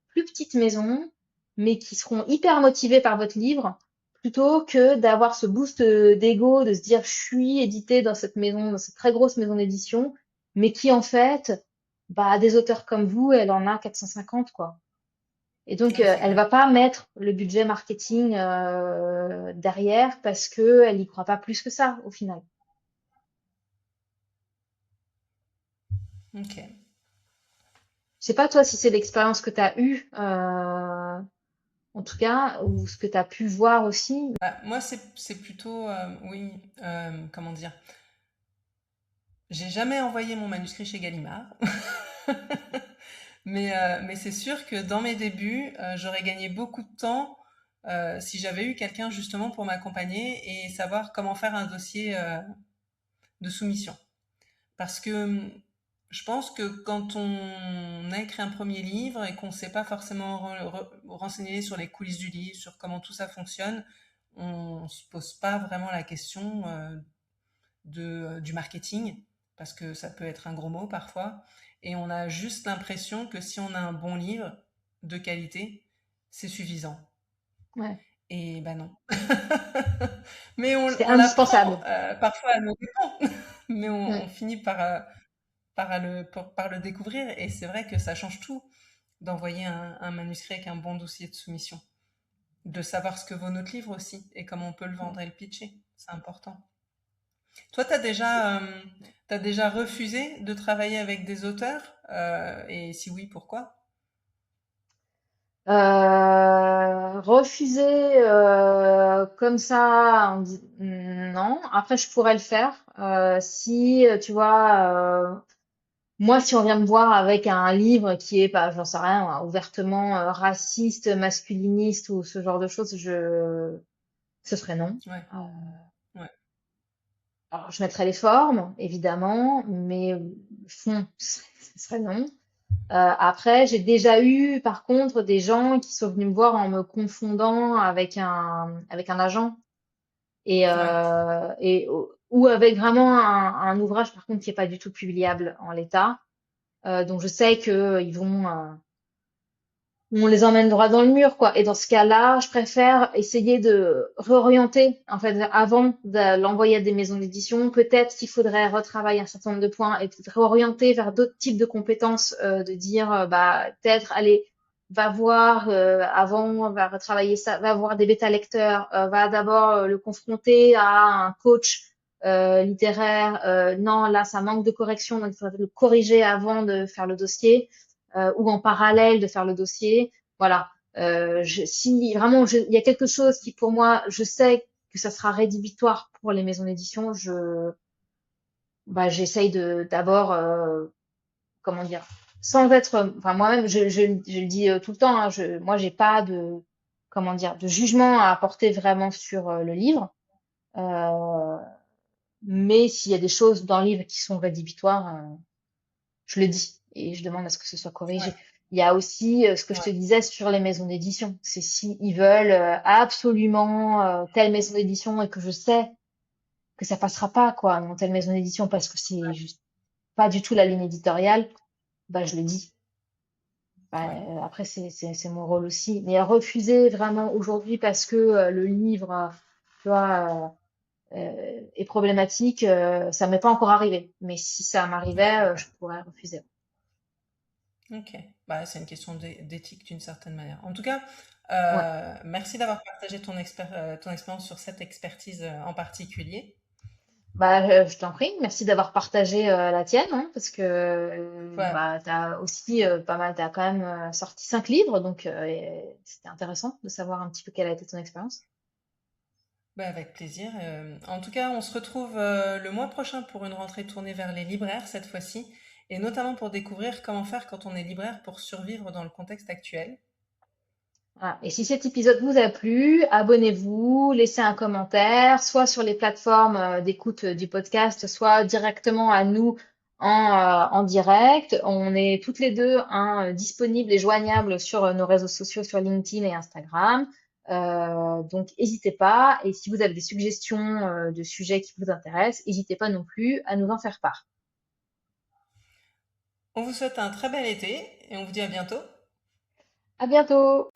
plus petites maisons, mais qui seront hyper motivées par votre livre, plutôt que d'avoir ce boost d'ego, de se dire je suis édité dans cette maison, dans cette très grosse maison d'édition, mais qui en fait, bah, des auteurs comme vous, elle en a 450, quoi. Et donc, ouais, c'est elle clair. va pas mettre le budget marketing derrière parce que elle y croit pas plus que ça au final. Ok. Je sais pas toi si c'est l'expérience que tu as eue, en tout cas, ou ce que tu as pu voir aussi. Bah, moi, c'est plutôt, oui, comment dire, j'ai jamais envoyé mon manuscrit chez Gallimard. Mais c'est sûr que dans mes débuts, j'aurais gagné beaucoup de temps si j'avais eu quelqu'un justement pour m'accompagner et savoir comment faire un dossier de soumission. Parce que je pense que quand on a écrit un premier livre et qu'on ne s'est pas forcément renseigné sur les coulisses du livre, sur comment tout ça fonctionne, on ne se pose pas vraiment la question du marketing, parce que ça peut être un gros mot parfois, et on a juste l'impression que si on a un bon livre de qualité, c'est suffisant. Ouais, Et ben non. Mais c'est on l'apprend indispensable. parfois à nos dépens, mais on Ouais, finit par le découvrir, et c'est vrai que ça change tout d'envoyer un manuscrit avec un bon dossier de soumission. De savoir ce que vaut notre livre aussi, et comment on peut le ouais. vendre et le pitcher. C'est important. Toi, t'as déjà refusé de travailler avec des auteurs, et si oui, pourquoi? Refuser comme ça, non. Après, je pourrais le faire si tu vois. Moi, si on vient me voir avec un livre qui est, pas, j'en sais rien, ouvertement raciste, masculiniste ou ce genre de choses, ce serait non. Ouais, Euh, ouais, Alors, je mettrais les formes, évidemment, mais le fond, ce serait non. Après, j'ai déjà eu, par contre, des gens qui sont venus me voir en me confondant avec un agent Ouais. ou avec vraiment un ouvrage, par contre, qui est pas du tout publiable en l'état. Donc, je sais que ils vont, on les emmène droit dans le mur, quoi. Et dans ce cas-là, je préfère essayer de réorienter, en fait, avant de l'envoyer à des maisons d'édition. Peut-être qu'il faudrait retravailler un certain nombre de points et peut-être réorienter vers d'autres types de compétences, de dire, bah, peut-être, allez, va voir avant, va retravailler ça, va voir des bêta-lecteurs, va d'abord le confronter à un coach littéraire. Non, là, ça manque de correction, donc il faudrait le corriger avant de faire le dossier ou en parallèle de faire le dossier. Voilà. Si vraiment il y a quelque chose qui pour moi, je sais que ça sera rédhibitoire pour les maisons d'édition, j'essaye de d'abord, comment dire, sans être, enfin moi-même, je le dis tout le temps, hein, moi j'ai pas de, comment dire, de jugement à apporter vraiment sur le livre. Euh, mais s'il y a des choses dans le livre qui sont rédhibitoires, je le dis et je demande à ce que ce soit corrigé. Ouais. Il y a aussi ce que je te Ouais. disais sur les maisons d'édition. C'est si ils veulent absolument telle maison d'édition et que je sais que ça passera pas quoi dans telle maison d'édition parce que c'est juste pas du tout la ligne éditoriale, bah je le dis. Bah, Ouais. après c'est mon rôle aussi. Mais refuser vraiment aujourd'hui parce que le livre, tu vois, est problématique, ça m'est pas encore arrivé. Mais si ça m'arrivait, je pourrais refuser. Ok. Bah, c'est une question d'éthique d'une certaine manière. En tout cas, Ouais. merci d'avoir partagé ton expérience sur cette expertise en particulier. Bah, je t'en prie. Merci d'avoir partagé la tienne, hein, parce que Ouais. bah, t'as aussi pas mal, t'as quand même sorti 5 livres, donc et c'était intéressant de savoir un petit peu quelle a été ton expérience. Bah, avec plaisir. En tout cas, on se retrouve le mois prochain pour une rentrée tournée vers les libraires cette fois-ci, et notamment pour découvrir comment faire quand on est libraire pour survivre dans le contexte actuel. Voilà. Et si cet épisode vous a plu, abonnez-vous, laissez un commentaire, soit sur les plateformes d'écoute du podcast, soit directement à nous en direct. On est toutes les deux hein, disponibles et joignables sur nos réseaux sociaux, sur LinkedIn et Instagram. Donc, n'hésitez pas. Et si vous avez des suggestions de sujets qui vous intéressent, n'hésitez pas non plus à nous en faire part. On vous souhaite un très bel été et on vous dit à bientôt. À bientôt!